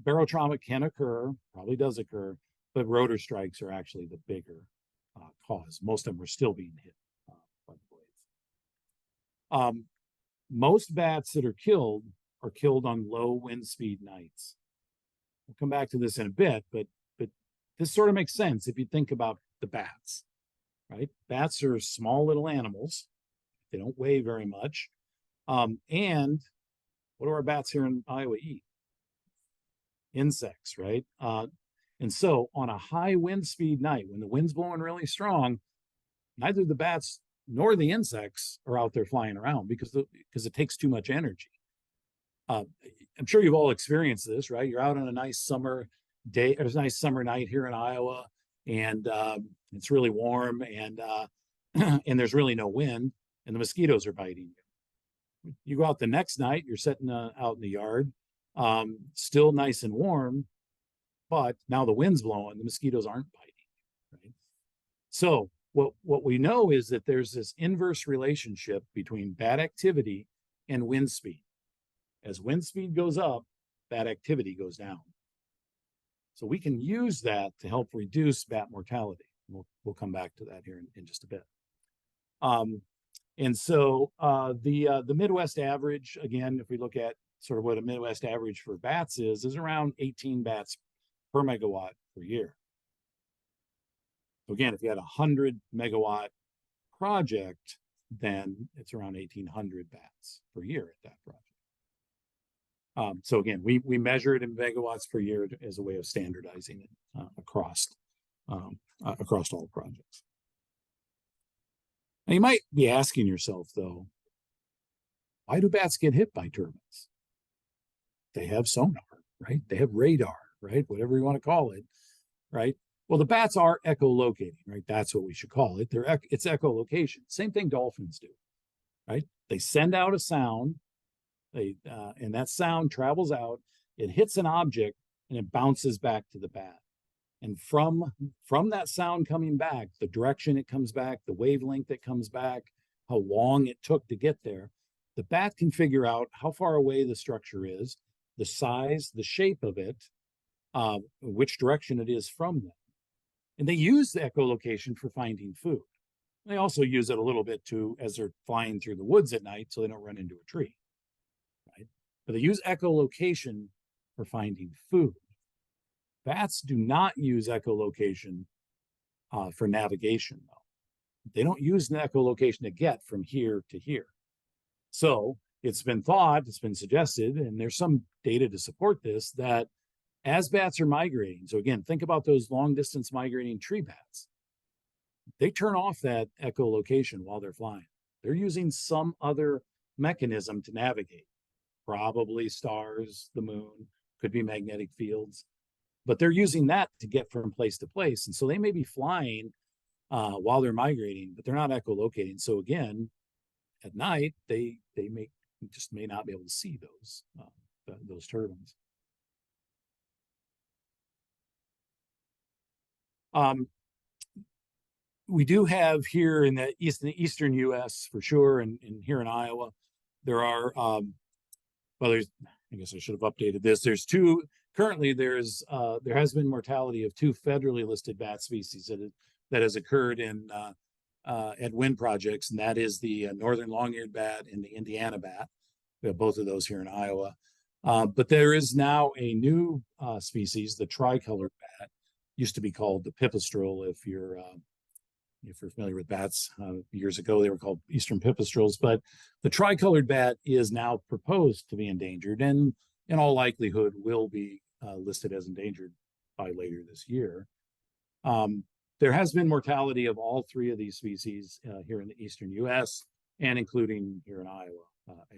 Barotrauma can occur, probably does occur, but rotor strikes are actually the bigger cause. Most of them are still being hit by the blades. Most bats that are killed on low wind speed nights. We'll come back to this in a bit, but this sort of makes sense if you think about the bats, right? Bats are small little animals. They don't weigh very much. And what do our bats here in Iowa eat? Insects, right? And so on a high wind speed night, when the wind's blowing really strong, neither the bats nor the insects are out there flying around because it takes too much energy. I'm sure you've all experienced this, right? You're out on a nice summer day, or a nice summer night here in Iowa, and it's really warm, and and there's really no wind, and the mosquitoes are biting you. You go out the next night, you're sitting out in the yard, still nice and warm, but now the wind's blowing, the mosquitoes aren't biting, right? So what we know is that there's this inverse relationship between bat activity and wind speed. As wind speed goes up, bat activity goes down. So we can use that to help reduce bat mortality. We'll come back to that here in just a bit. And so the Midwest average, again, if we look at sort of what a Midwest average for bats is around 18 bats per megawatt per year. So again, if you had a 100 megawatt project, then it's around 1,800 bats per year at that project. So again, we measure it in megawatts per year as a way of standardizing it across all projects. Now you might be asking yourself, though, why do bats get hit by turbines? They have sonar, right? They have radar, right? Whatever you want to call it, right? Well, the bats are echolocating, right? That's what we should call it. It's echolocation. Same thing dolphins do. right? They send out a sound, and that sound travels out, it hits an object, and it bounces back to the bat. And from that sound coming back, the direction it comes back, the wavelength it comes back, how long it took to get there, the bat can figure out how far away the structure is, the size, the shape of it, which direction it is from them. And they use the echolocation for finding food. They also use it a little bit too as they're flying through the woods at night so they don't run into a tree, right? But they use echolocation for finding food. Bats do not use echolocation for navigation, though. They don't use an echolocation to get from here to here. So it's been thought, it's been suggested, and there's some data to support this, that as bats are migrating, so again, think about those long distance migrating tree bats. They turn off that echolocation while they're flying. They're using some other mechanism to navigate, probably stars, the moon, could be magnetic fields, but they're using that to get from place to place. And so they may be flying while they're migrating, but they're not echolocating. So again, at night, they may not be able to see those turbines. We do have here in the eastern U.S. for sure, and here in Iowa, there are well, I guess I should have updated this. There's two currently. There has been mortality of two federally listed bat species that has occurred in at wind projects, and that is the northern long-eared bat and the Indiana bat. We have both of those here in Iowa. But there is now a new species, the tricolored bat. Used to be called the pipistrelle. If you're familiar with bats, years ago they were called eastern pipistrelles. But the tricolored bat is now proposed to be endangered, and in all likelihood will be listed as endangered by later this year. There has been mortality of all three of these species here in the eastern U.S. and including here in Iowa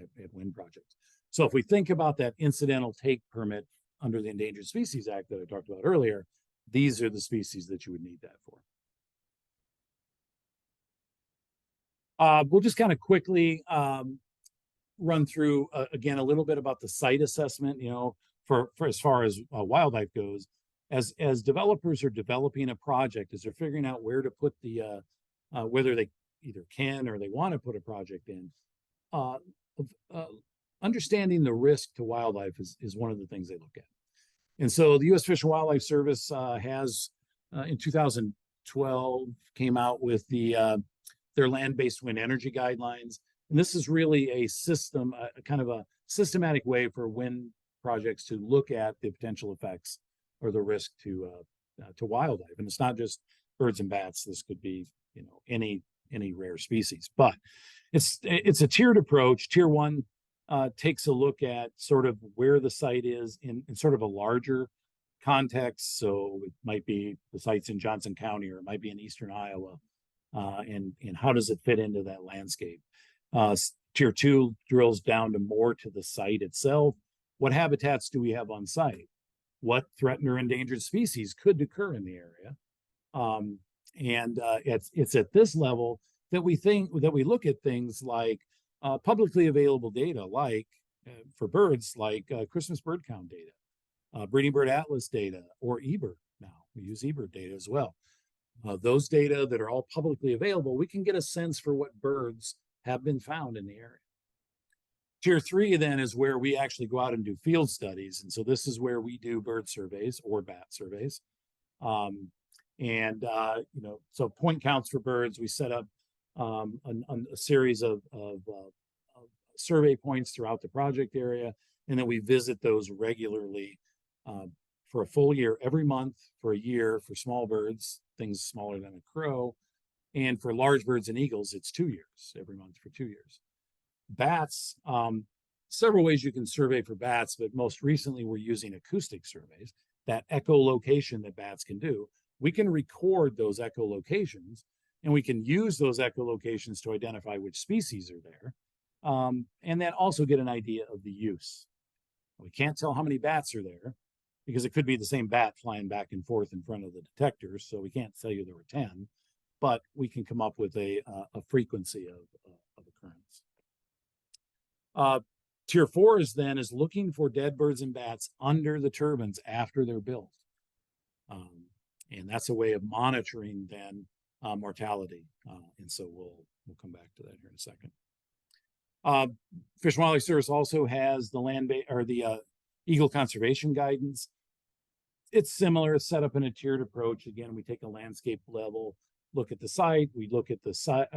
at wind projects. So if we think about that incidental take permit under the Endangered Species Act that I talked about earlier, these are the species that you would need that for. We'll just kind of quickly run through again a little bit about the site assessment. You know, for as far as wildlife goes, as developers are developing a project, as they're figuring out where to put the whether they either can or they want to put a project in, understanding the risk to wildlife is one of the things they look at. And so the U.S. Fish and Wildlife Service has in 2012 came out with their land-based wind energy guidelines. And this is really a system, a kind of a systematic way for wind projects to look at the potential effects or the risk to wildlife. And it's not just birds and bats. This could be, you know, any rare species. But it's a tiered approach. Tier 1 takes a look at sort of where the site is in sort of a larger context. So it might be the sites in Johnson County, or it might be in eastern Iowa. And how does it fit into that landscape? Tier 2 drills down to more to the site itself. What habitats do we have on site? What threatened or endangered species could occur in the area? It's at this level that we look at things like publicly available data, like for birds, like Christmas bird count data, breeding bird atlas data, or eBird. Now we use eBird data as well. Those data that are all publicly available, we can get a sense for what birds have been found in the area. Tier 3 then is where we actually go out and do field studies. And so this is where we do bird surveys or bat surveys. You know, so point counts for birds, we set up a series of survey points throughout the project area. And then we visit those regularly for a full year, every month for a year for small birds, things smaller than a crow. And for large birds and eagles, it's 2 years, every month for 2 years. Bats, several ways you can survey for bats, but most recently we're using acoustic surveys, that echolocation that bats can do. We can record those echolocations, and we can use those echolocations to identify which species are there, and then also get an idea of the use. We can't tell how many bats are there, because it could be the same bat flying back and forth in front of the detectors, so we can't tell you there were 10, but we can come up with a frequency of occurrence. Tier 4 is looking for dead birds and bats under the turbines after they're built. And that's a way of monitoring then mortality. And so we'll come back to that here in a second. Fish and Wildlife Service also has the the Eagle Conservation Guidance. It's similar. It's set up in a tiered approach. Again, we take a landscape level look at the site. We look at the site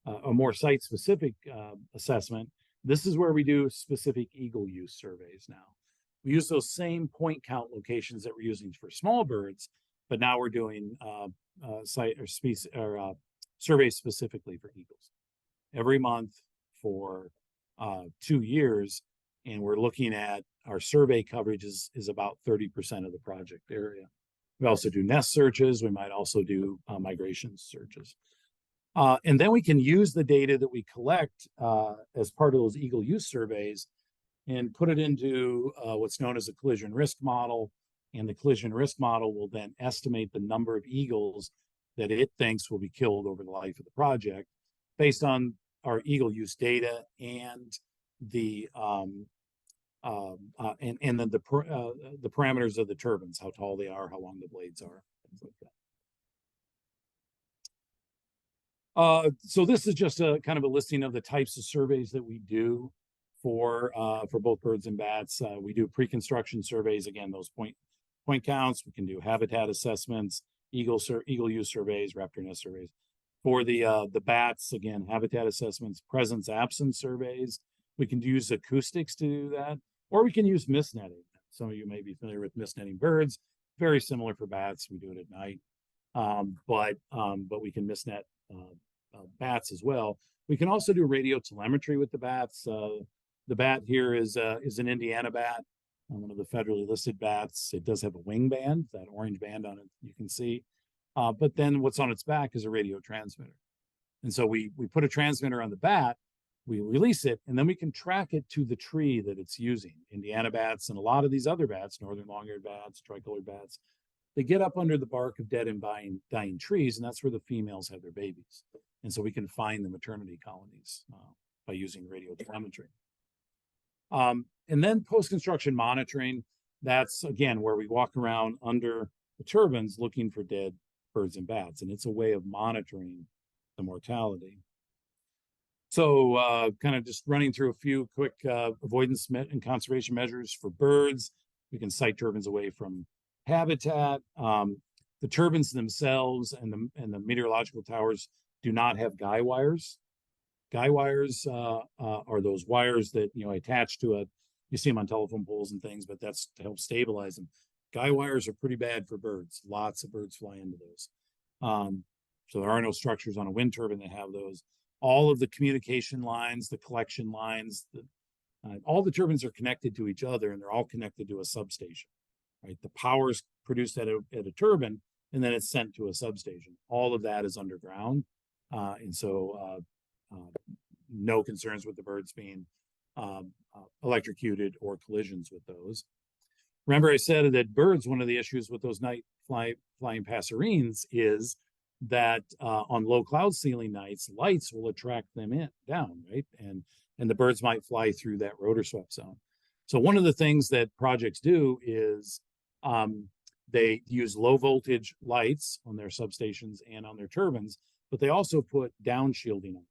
a more site-specific assessment. This is where we do specific eagle use surveys now. We use those same point count locations that we're using for small birds, but now we're doing site or species or surveys specifically for eagles every month for 2 years, and we're looking at our survey coverage is about 30% of the project area. We also do nest searches. We might also do migration searches. And then we can use the data that we collect as part of those eagle use surveys and put it into what's known as a collision risk model. And the collision risk model will then estimate the number of eagles that it thinks will be killed over the life of the project based on our eagle use data and the then the parameters of the turbines, how tall they are, how long the blades are, things like that. So this is just a kind of a listing of the types of surveys that we do for both birds and bats. We do pre-construction surveys, again, those point counts. We can do habitat assessments, eagle use surveys, raptor nest surveys. For the bats, again, habitat assessments, presence absence surveys. We can use acoustics to do that, or we can use mist netting. Some of you may be familiar with mist netting birds. Very similar for bats. We do it at night, but we can mist net bats as well. We can also do radio telemetry with the bats. The bat here is an Indiana bat, one of the federally listed bats. It does have a wing band, that orange band on it you can see. But then what's on its back is a radio transmitter. And so we put a transmitter on the bat, we release it, and then we can track it to the tree that it's using. Indiana bats and a lot of these other bats, northern long-eared bats, tricolored bats, they get up under the bark of dead and dying trees, and that's where the females have their babies. And so we can find the maternity colonies by using radio telemetry. And then post-construction monitoring, that's, again, where we walk around under the turbines looking for dead birds and bats, and it's a way of monitoring the mortality. So kind of just running through a few quick avoidance and conservation measures for birds. We can site turbines away from habitat. The turbines themselves and the meteorological towers do not have guy wires. Guy wires are those wires that attach to you see them on telephone poles and things, but that's to help stabilize them. Guy wires are pretty bad for birds. Lots of birds fly into those. So there are no structures on a wind turbine that have those. All of the communication lines, the collection lines, all the turbines are connected to each other, and they're all connected to a substation. Right, the power is produced at a turbine, and then it's sent to a substation. All of that is underground, and so no concerns with the birds being electrocuted or collisions with those. Remember, I said that birds, one of the issues with those night flying passerines is that on low cloud ceiling nights, lights will attract them down, right? And the birds might fly through that rotor swept zone. So one of the things that projects do is they use low voltage lights on their substations and on their turbines, but they also put down shielding on.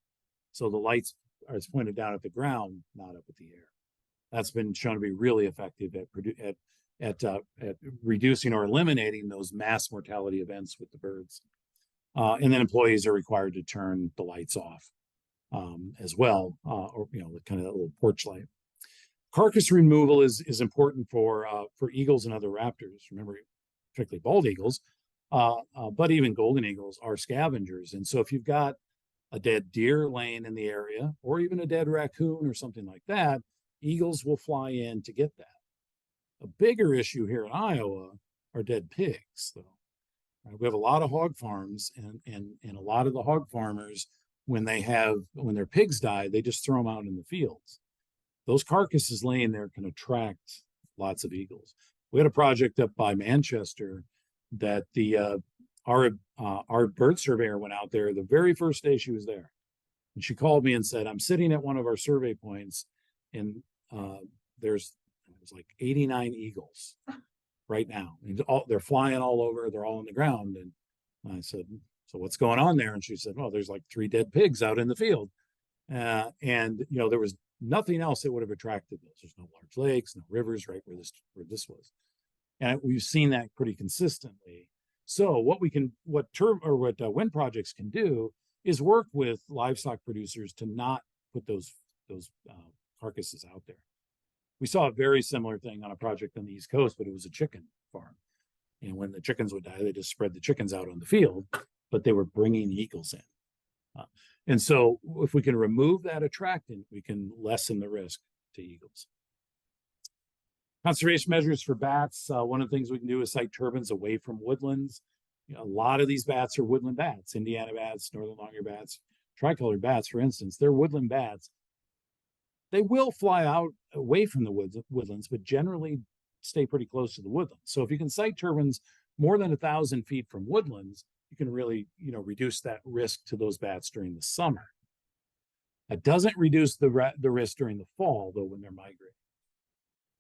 So the lights are pointed down at the ground, not up at the air. That's been shown to be really effective at reducing or eliminating those mass mortality events with the birds. And then employees are required to turn the lights off as well, or kind of that little porch light. Carcass removal is important for eagles and other raptors. Remember, particularly bald eagles, but even golden eagles are scavengers. And so if you've got a dead deer laying in the area, or even a dead raccoon or something like that, eagles will fly in to get that. A bigger issue here in Iowa are dead pigs, though. We have a lot of hog farms, and a lot of the hog farmers, when their pigs die, they just throw them out in the fields. Those carcasses laying there can attract lots of eagles. We had a project up by Manchester that our bird surveyor went out there the very first day she was there. And she called me and said, I'm sitting at one of our survey points, and there's like 89 eagles right now. And they're flying all over, they're all on the ground. And I said, so what's going on there? And she said, well, there's like 3 dead pigs out in the field. And there was nothing else that would have attracted those. There's no large lakes, no rivers right where this was. And we've seen that pretty consistently. So what wind projects can do is work with livestock producers to not put those carcasses out there. We saw a very similar thing on a project on the East Coast, but it was a chicken farm. And when the chickens would die, they just spread the chickens out on the field, but they were bringing eagles in. And so if we can remove that attractant, we can lessen the risk to eagles. Conservation measures for bats. One of the things we can do is site turbines away from woodlands. A lot of these bats are woodland bats, Indiana bats, northern longyear bats, tricolored bats, for instance. They're woodland bats. They will fly out away from the woodlands, but generally stay pretty close to the woodlands. So if you can site turbines more than 1,000 feet from woodlands, you can really, reduce that risk to those bats during the summer. That doesn't reduce the risk during the fall, though, when they're migrating.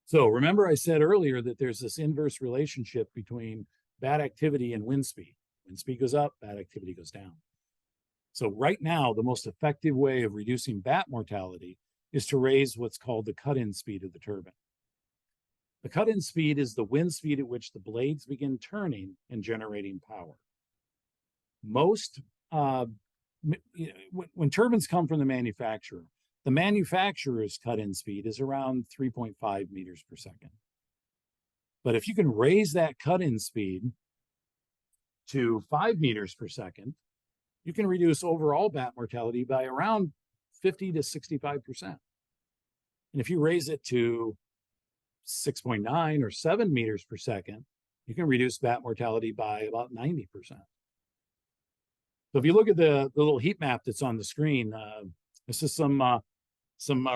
So remember I said earlier that there's this inverse relationship between bat activity and wind speed. Wind speed goes up, bat activity goes down. So right now, the most effective way of reducing bat mortality is to raise what's called the cut-in speed of the turbine. The cut-in speed is the wind speed at which the blades begin turning and generating power. Most, when turbines come from the manufacturer's cut-in speed is around 3.5 meters per second. But if you can raise that cut-in speed to 5 meters per second, you can reduce overall bat mortality by around 50 to 65%. And if you raise it to 6.9 or 7 meters per second, you can reduce bat mortality by about 90%. So if you look at the little heat map that's on the screen, this is some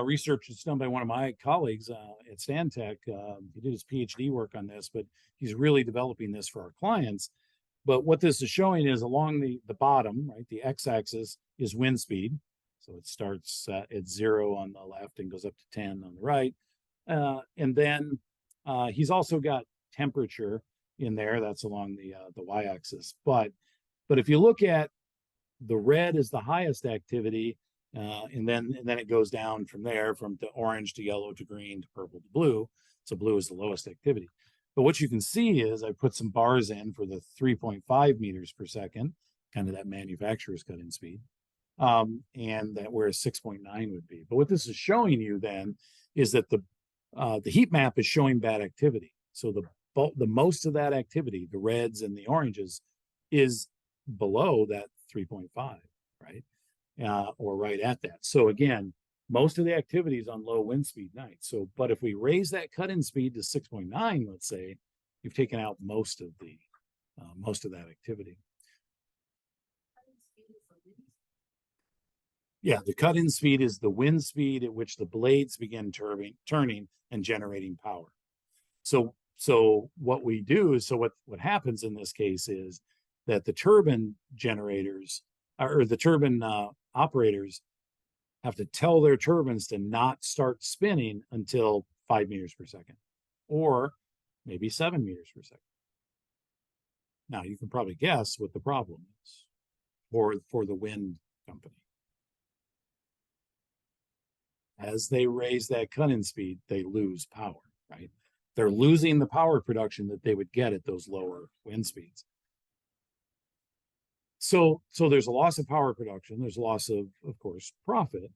research that's done by one of my colleagues at Stantec. He did his PhD work on this, but he's really developing this for our clients. But what this is showing is along the bottom, right, the x-axis is wind speed. So it starts at 0 on the left and goes up to 10 on the right. And then he's also got temperature in there. That's along the y-axis. But if you look at the red is the highest activity, and then it goes down from there, from the orange to yellow to green to purple to blue. So blue is the lowest activity. But what you can see is I put some bars in for the 3.5 meters per second, kind of that manufacturer's cut-in speed, and that where a 6.9 would be. But what this is showing you then is that the heat map is showing bad activity. So the most of that activity, the reds and the oranges, is below that 3.5, right? Or right at that. So again, most of the activity is on low wind speed nights. So, but if we raise that cut-in speed to 6.9, let's say, you've taken out most of that activity. Yeah, the cut-in speed is the wind speed at which the blades begin turning and generating power. So what we do is, what happens in this case is that the turbine generators or the turbine operators have to tell their turbines to not start spinning until 5 meters per second, or maybe 7 meters per second. Now you can probably guess what the problem is for the wind company. As they raise that cut-in speed, they lose power, right? They're losing the power production that they would get at those lower wind speeds. So there's a loss of power production. There's a loss of course, profit.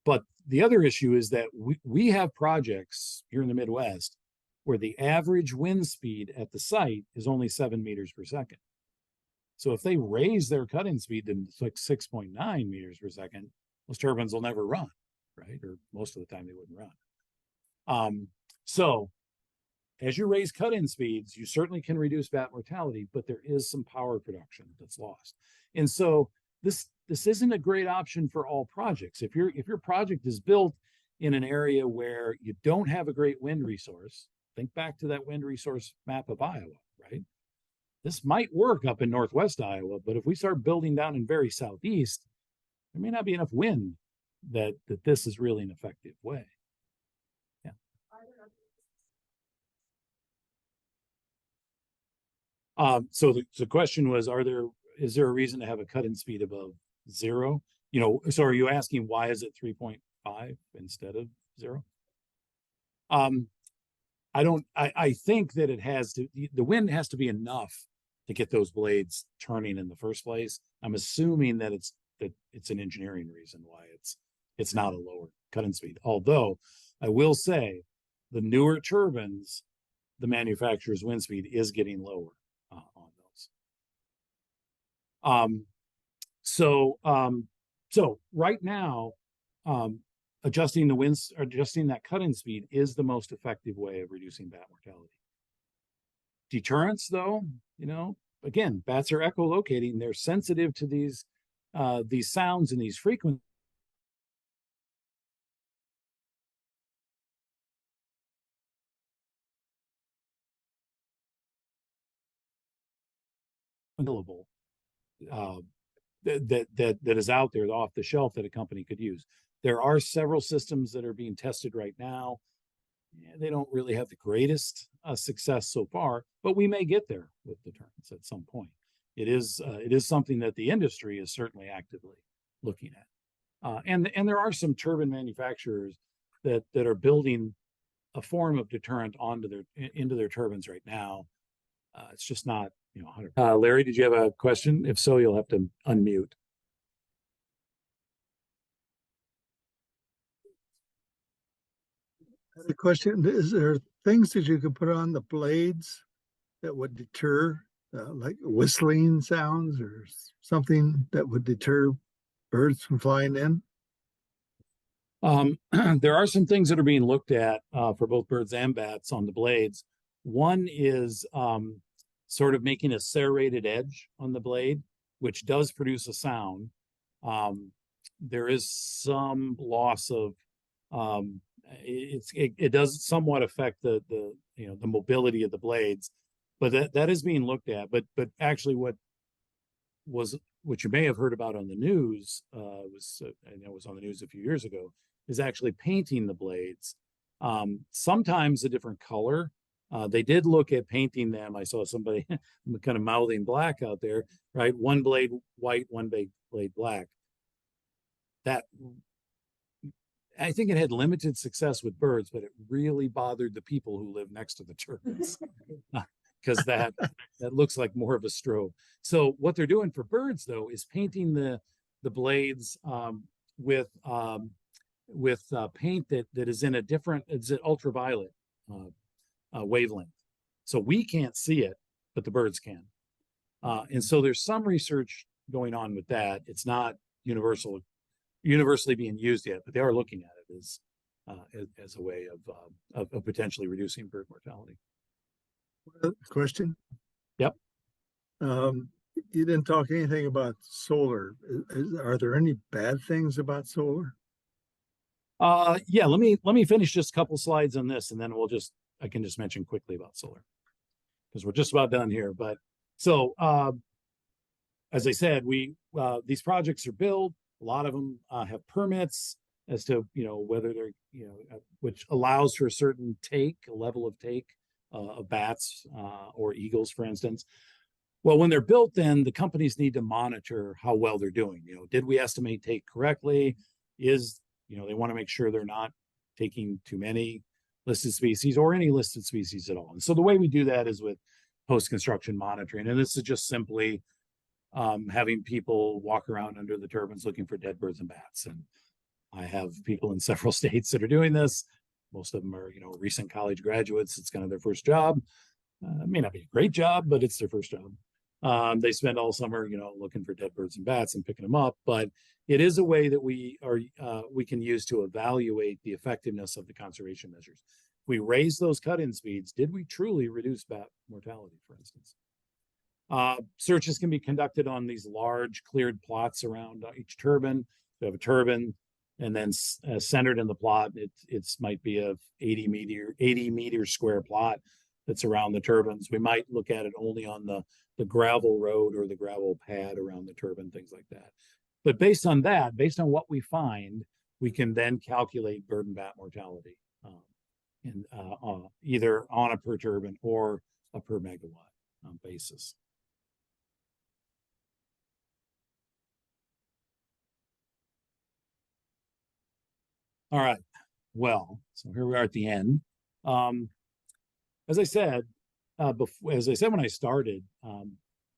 But the other issue is that we have projects here in the Midwest where the average wind speed at the site is only 7 meters per second. So if they raise their cut-in speed to like 6.9 meters per second, those turbines will never run, right? Or most of the time they wouldn't run. So as you raise cut-in speeds, you certainly can reduce bat mortality, but there is some power production that's lost. And so this isn't a great option for all projects. If your project is built in an area where you don't have a great wind resource, think back to that wind resource map of Iowa, right? This might work up in Northwest Iowa, but if we start building down in very Southeast, there may not be enough wind that this is really an effective way. Yeah. So the question was, is there a reason to have a cut-in speed above 0? You know, so are you asking why is it 3.5 instead of 0? I think that the wind has to be enough to get those blades turning in the first place. I'm assuming that it's an engineering reason why it's not a lower cut-in speed. Although I will say the newer turbines, the manufacturer's wind speed is getting lower on those. So right now, adjusting that cut-in speed is the most effective way of reducing bat mortality. Deterrence, though, you know, again, bats are echolocating. They're sensitive to these sounds and these frequencies. Available that is out there off the shelf that a company could use. There are several systems that are being tested right now. They don't really have the greatest success so far, but we may get there with deterrence at some point. It is something that the industry is certainly actively looking at, and there are some turbine manufacturers that are building a form of deterrent into their turbines right now. It's just not, you know, 100%. Larry, did you have a question? If so, you'll have to unmute.
The question is, there things that you could put on the blades that would deter, like whistling sounds or something that would deter birds from flying in?
There are some things that are being looked at for both birds and bats on the blades. One is sort of making a serrated edge on the blade, which does produce a sound. There is some loss of it does somewhat affect the you know, the mobility of the blades, but that is being looked at. But actually, what you may have heard about on the news was, and it was on the news a few years ago, is actually painting the blades. Sometimes a different color. They did look at painting them. I saw somebody kind of mouthing black out there, right? One blade white, one blade black. That, I think it had limited success with birds, but it really bothered the people who live next to the turbines because that looks like more of a strobe. So what they're doing for birds, though, is painting the blades with paint that is in it's an ultraviolet wavelength. So we can't see it, but the birds can. And so there's some research going on with that. It's not universally being used yet, but they are looking at it as a way of potentially reducing bird mortality.
Question?
Yep.
You didn't talk anything about solar. Are there any bad things about solar?
Yeah, let me finish just a couple slides on this, and then I can just mention quickly about solar because we're just about done here. But so as I said, these projects are built. A lot of them have permits as to, you know, whether they're, you know, which allows for a certain level of take of bats or eagles, for instance. Well, when they're built, then the companies need to monitor how well they're doing. You know, did we estimate take correctly? You know, they want to make sure they're not taking too many listed species or any listed species at all. And so the way we do that is with post-construction monitoring. And this is just simply having people walk around under the turbines looking for dead birds and bats. And I have people in several states that are doing this. Most of them are, you know, recent college graduates. It's kind of their first job. It may not be a great job, but it's their first job. They spend all summer, you know, looking for dead birds and bats and picking them up. But it is a way that we can use to evaluate the effectiveness of the conservation measures. If we raise those cut-in speeds, did we truly reduce bat mortality, for instance? Searches can be conducted on these large cleared plots around each turbine. We have a turbine, and then centered in the plot, it might be a 80 meter square plot that's around the turbines. We might look at it only on the gravel road or the gravel pad around the turbine, things like that. But based on that, based on what we find, we can then calculate bird and bat mortality either on a per turbine or a per megawatt basis. All right. Well, so here we are at the end. As I said when I started,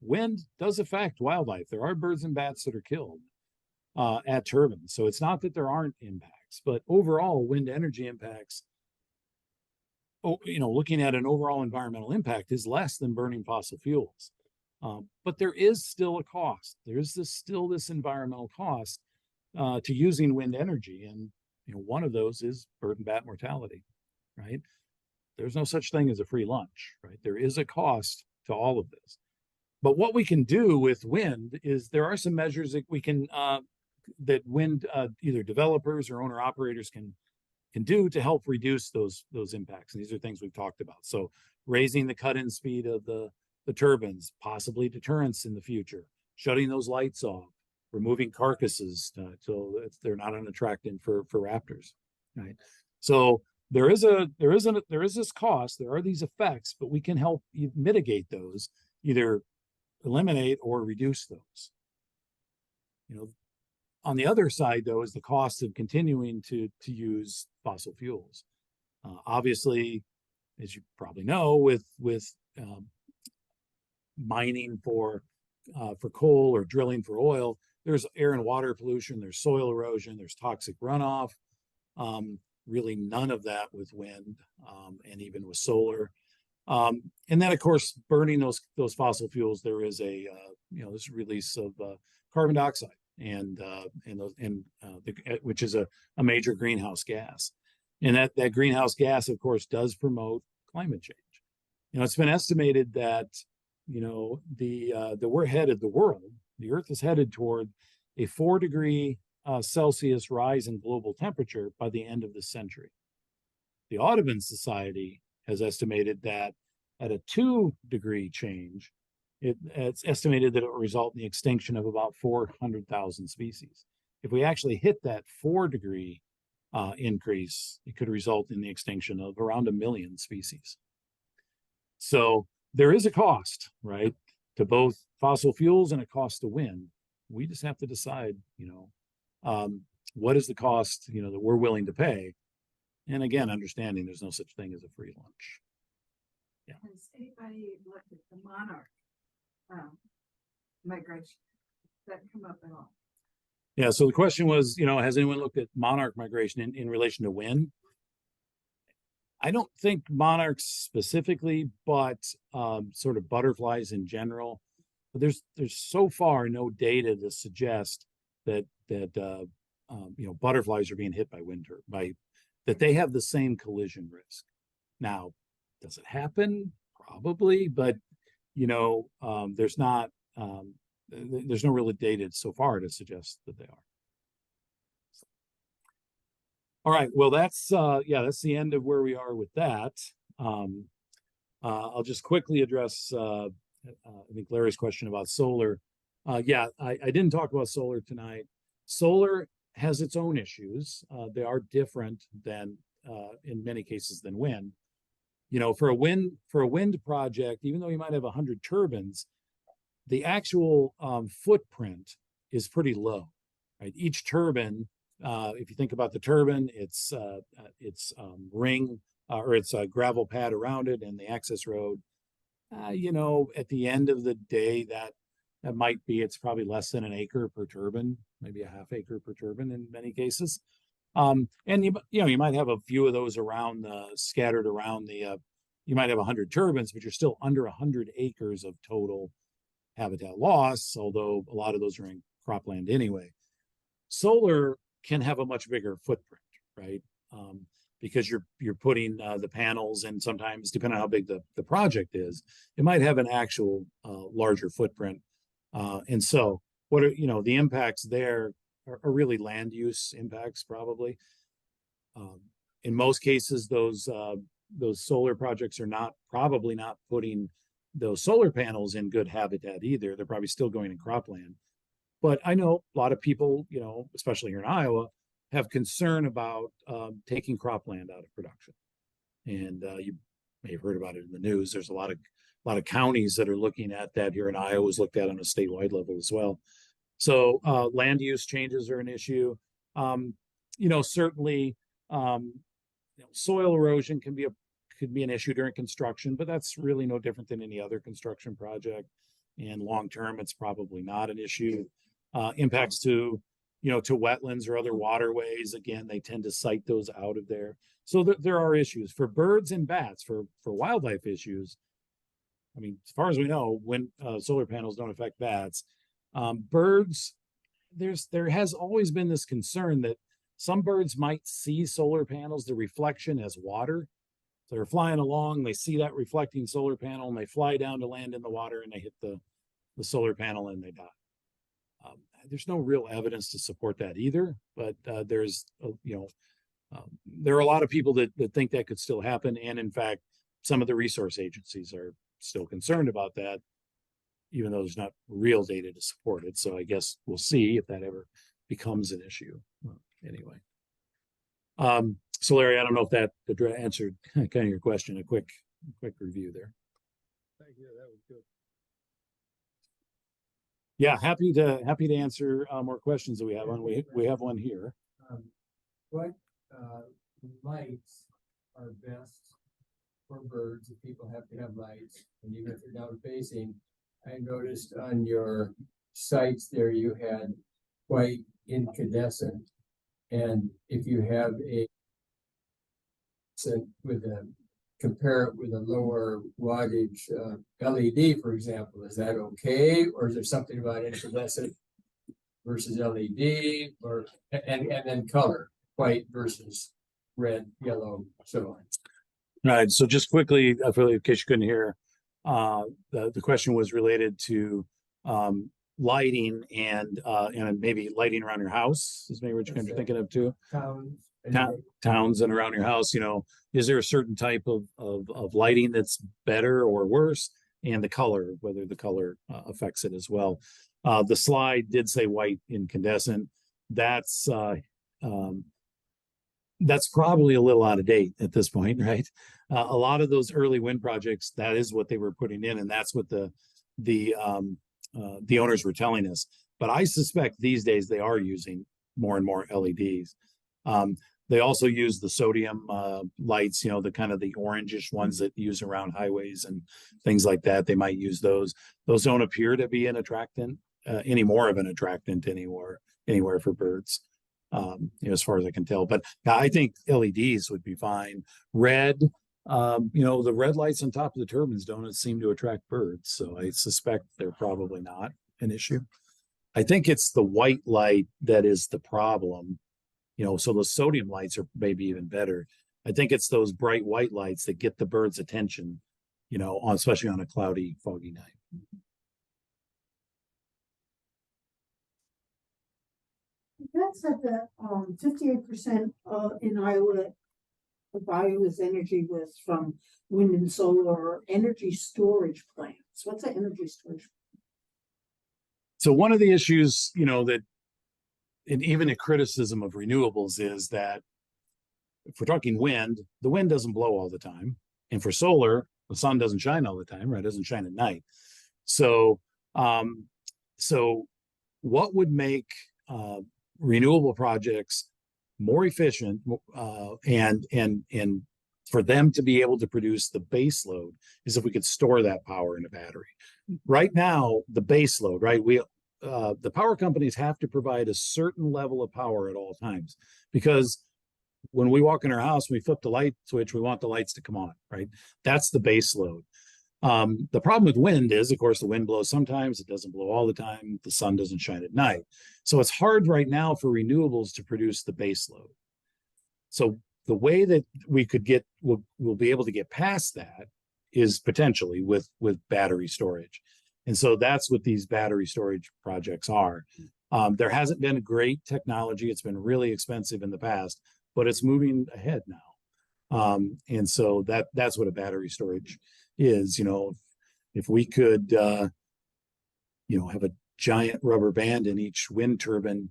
wind does affect wildlife. There are birds and bats that are killed at turbines. So it's not that there aren't impacts, but overall wind energy impacts, looking at an overall environmental impact, is less than burning fossil fuels. But there is still a cost. There's still this environmental cost to using wind energy. And one of those is bird and bat mortality, right? There's no such thing as a free lunch, right? There is a cost to all of this. But what we can do with wind is there are some measures that we can, that wind either developers or owner operators can do to help reduce those impacts. And these are things we've talked about. So raising the cut-in speed of the turbines, possibly deterrence in the future, shutting those lights off, removing carcasses so they're not an attractant for raptors, right? So there is this cost, there are these effects, but we can help mitigate those, either eliminate or reduce those. On the other side, though, is the cost of continuing to use fossil fuels. Obviously, as you probably know, with mining for coal or drilling for oil, there's air and water pollution, there's soil erosion, there's toxic runoff. Really none of that with wind, and even with solar. And then, of course, burning those fossil fuels, there is this release of carbon dioxide, which is a major greenhouse gas. And that greenhouse gas, of course, does promote climate change. It's been estimated that the Earth is headed toward a 4-degree Celsius rise in global temperature by the end of the century. The Audubon Society has estimated that at a 2-degree change, it's estimated that it will result in the extinction of about 400,000 species. If we actually hit that 4-degree increase, it could result in the extinction of around 1 million species. So there is a cost, right, to both fossil fuels and a cost to wind. We just have to decide, what is the cost, that we're willing to pay. And again, understanding there's no such thing as a free lunch. Yeah.
Has anybody looked at the monarch migration? Does that come up at all?
Yeah, so the question was, has anyone looked at monarch migration in relation to wind? I don't think monarchs specifically, but sort of butterflies in general. But there's so far no data to suggest that butterflies are being hit by that they have the same collision risk. Now, does it happen? Probably, but there's no really data so far to suggest that they are. All right, well, that's the end of where we are with that. I'll just quickly address I think Larry's question about solar. I didn't talk about solar tonight. Solar has its own issues. They are different than in many cases than wind. For a wind project, even though you might have 100 turbines, the actual footprint is pretty low, right? Each turbine, if you think about the turbine, it's ring or it's a gravel pad around it and the access road. At the end of the day, that might be, it's probably less than an acre per turbine, maybe a half acre per turbine in many cases. And you might have a few of those around scattered around you might have 100 turbines, but you're still under 100 acres of total habitat loss, although a lot of those are in cropland anyway. Solar can have a much bigger footprint, right? Because you're putting the panels, and sometimes, depending on how big the project is, it might have an actual larger footprint. And so what are the impacts there are really land use impacts, probably. In most cases, those solar projects are probably not putting those solar panels in good habitat either. They're probably still going in cropland. But I know a lot of people, especially here in Iowa, have concern about taking cropland out of production. And you may have heard about it in the news. There's a lot of counties that are looking at that. Here in Iowa is looked at on a statewide level as well. So land use changes are an issue. Certainly soil erosion could be an issue during construction, but that's really no different than any other construction project. And long term, it's probably not an issue. Impacts to wetlands or other waterways, again, they tend to cite those out of there. So there are issues for birds and bats. For wildlife issues, I mean, as far as we know, when solar panels don't affect bats, birds, there has always been this concern that some birds might see solar panels, the reflection as water. So they're flying along, they see that reflecting solar panel, and they fly down to land in the water, and they hit the solar panel and they die. There's no real evidence to support that either, but there are a lot of people that think that could still happen. And in fact, some of the resource agencies are still concerned about that, even though there's not real data to support it. So I guess we'll see if that ever becomes an issue. Anyway. So Larry, I don't know if that answered kind of your question, a quick review there.
Thank you. That was good.
Yeah, happy to answer more questions that we have on. We have one here.
What lights are best for birds if people have to have lights, and even if they're down facing? I noticed on your sites there you had white incandescent, and if you have compare it with a lower wattage LED, for example, is that okay, or is there something about incandescent versus LED, or and then color, white versus red, yellow, so on?
Right. So just quickly, in case you couldn't hear, the question was related to lighting and maybe lighting around your house is maybe what you're thinking of too. Towns and around your house, is there a certain type of lighting that's better or worse, and the color, whether the color affects it as well. The slide did say white incandescent. That's probably a little out of date at this point, right? A lot of those early wind projects, that is what they were putting in, and that's what the owners were telling us. But I suspect these days they are using more and more LEDs. They also use the sodium lights, the kind of the orangish ones that use around highways and things like that. They might use those. Those don't appear to be an attractant, any more of an attractant anywhere for birds, as far as I can tell. But I think LEDs would be fine. Red, the red lights on top of the turbines don't seem to attract birds, so I suspect they're probably not an issue. I think it's the white light that is the problem. So those sodium lights are maybe even better. I think it's those bright white lights that get the birds' attention, especially on a cloudy, foggy night.
That said that 58% in Iowa of Iowa's energy was from wind and solar or energy storage plants. What's an energy storage?
So one of the issues, that, and even a criticism of renewables, is that if we're talking wind, the wind doesn't blow all the time. And for solar, the sun doesn't shine all the time, right? It doesn't shine at night. So what would make renewable projects more efficient and for them to be able to produce the base load is if we could store that power in a battery. Right now, the base load, right? The power companies have to provide a certain level of power at all times, because when we walk in our house, we flip the light switch, we want the lights to come on, right? That's the base load. The problem with wind is, of course, the wind blows sometimes, it doesn't blow all the time, the sun doesn't shine at night. So it's hard right now for renewables to produce the base load. So the way that we'll be able to get past that is potentially with battery storage. And so that's what these battery storage projects are. There hasn't been a great technology. It's been really expensive in the past, but it's moving ahead now. And so that's what a battery storage is. If we could, have a giant rubber band in each wind turbine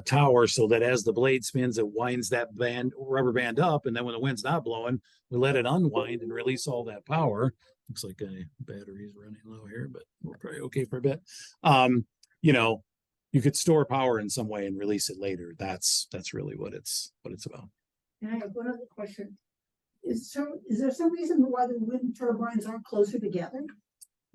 tower, so that as the blade spins, it winds that rubber band up, and then when the wind's not blowing, we let it unwind and release all that power. Looks like a battery's running low here, but we're probably okay for a bit. You know, you could store power in some way and release it later. That's really what it's about.
And I have one other question. Is there some reason why the wind turbines aren't closer together?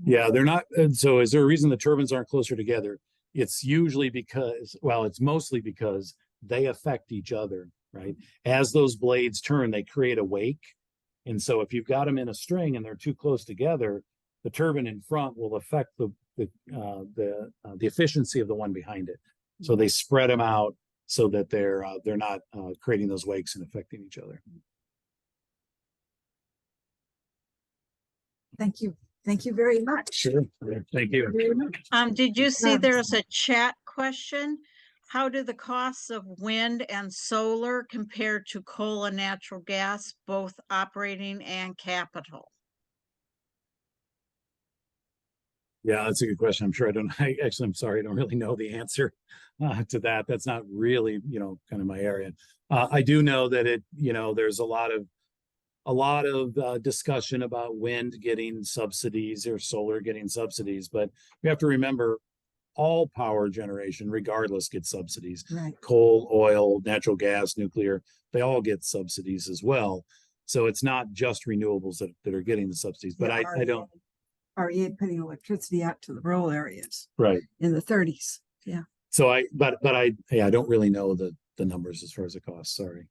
Yeah, they're not. And so is there a reason the turbines aren't closer together? It's usually because, well, it's mostly because they affect each other, right? As those blades turn, they create a wake. And so if you've got them in a string and they're too close together, the turbine in front will affect the efficiency of the one behind it. So they spread them out so that they're not creating those wakes and affecting each other.
Thank you. Thank you very much.
Sure. Thank you.
Very much.
Did you see there's a chat question? How do the costs of wind and solar compare to coal and natural gas, both operating and capital?
Yeah, that's a good question. I'm sure I'm sorry, I don't really know the answer to that. That's not really, kind of my area. I do know that there's a lot of discussion about wind getting subsidies or solar getting subsidies, but we have to remember all power generation, regardless, gets subsidies.
Right.
Coal, oil, natural gas, nuclear, they all get subsidies as well. So it's not just renewables that are getting the subsidies, but
Yeah,
I don't.
REA putting electricity out to the rural areas
Right.
in the 30s. Yeah.
So I don't really know the numbers as far as the cost. Sorry.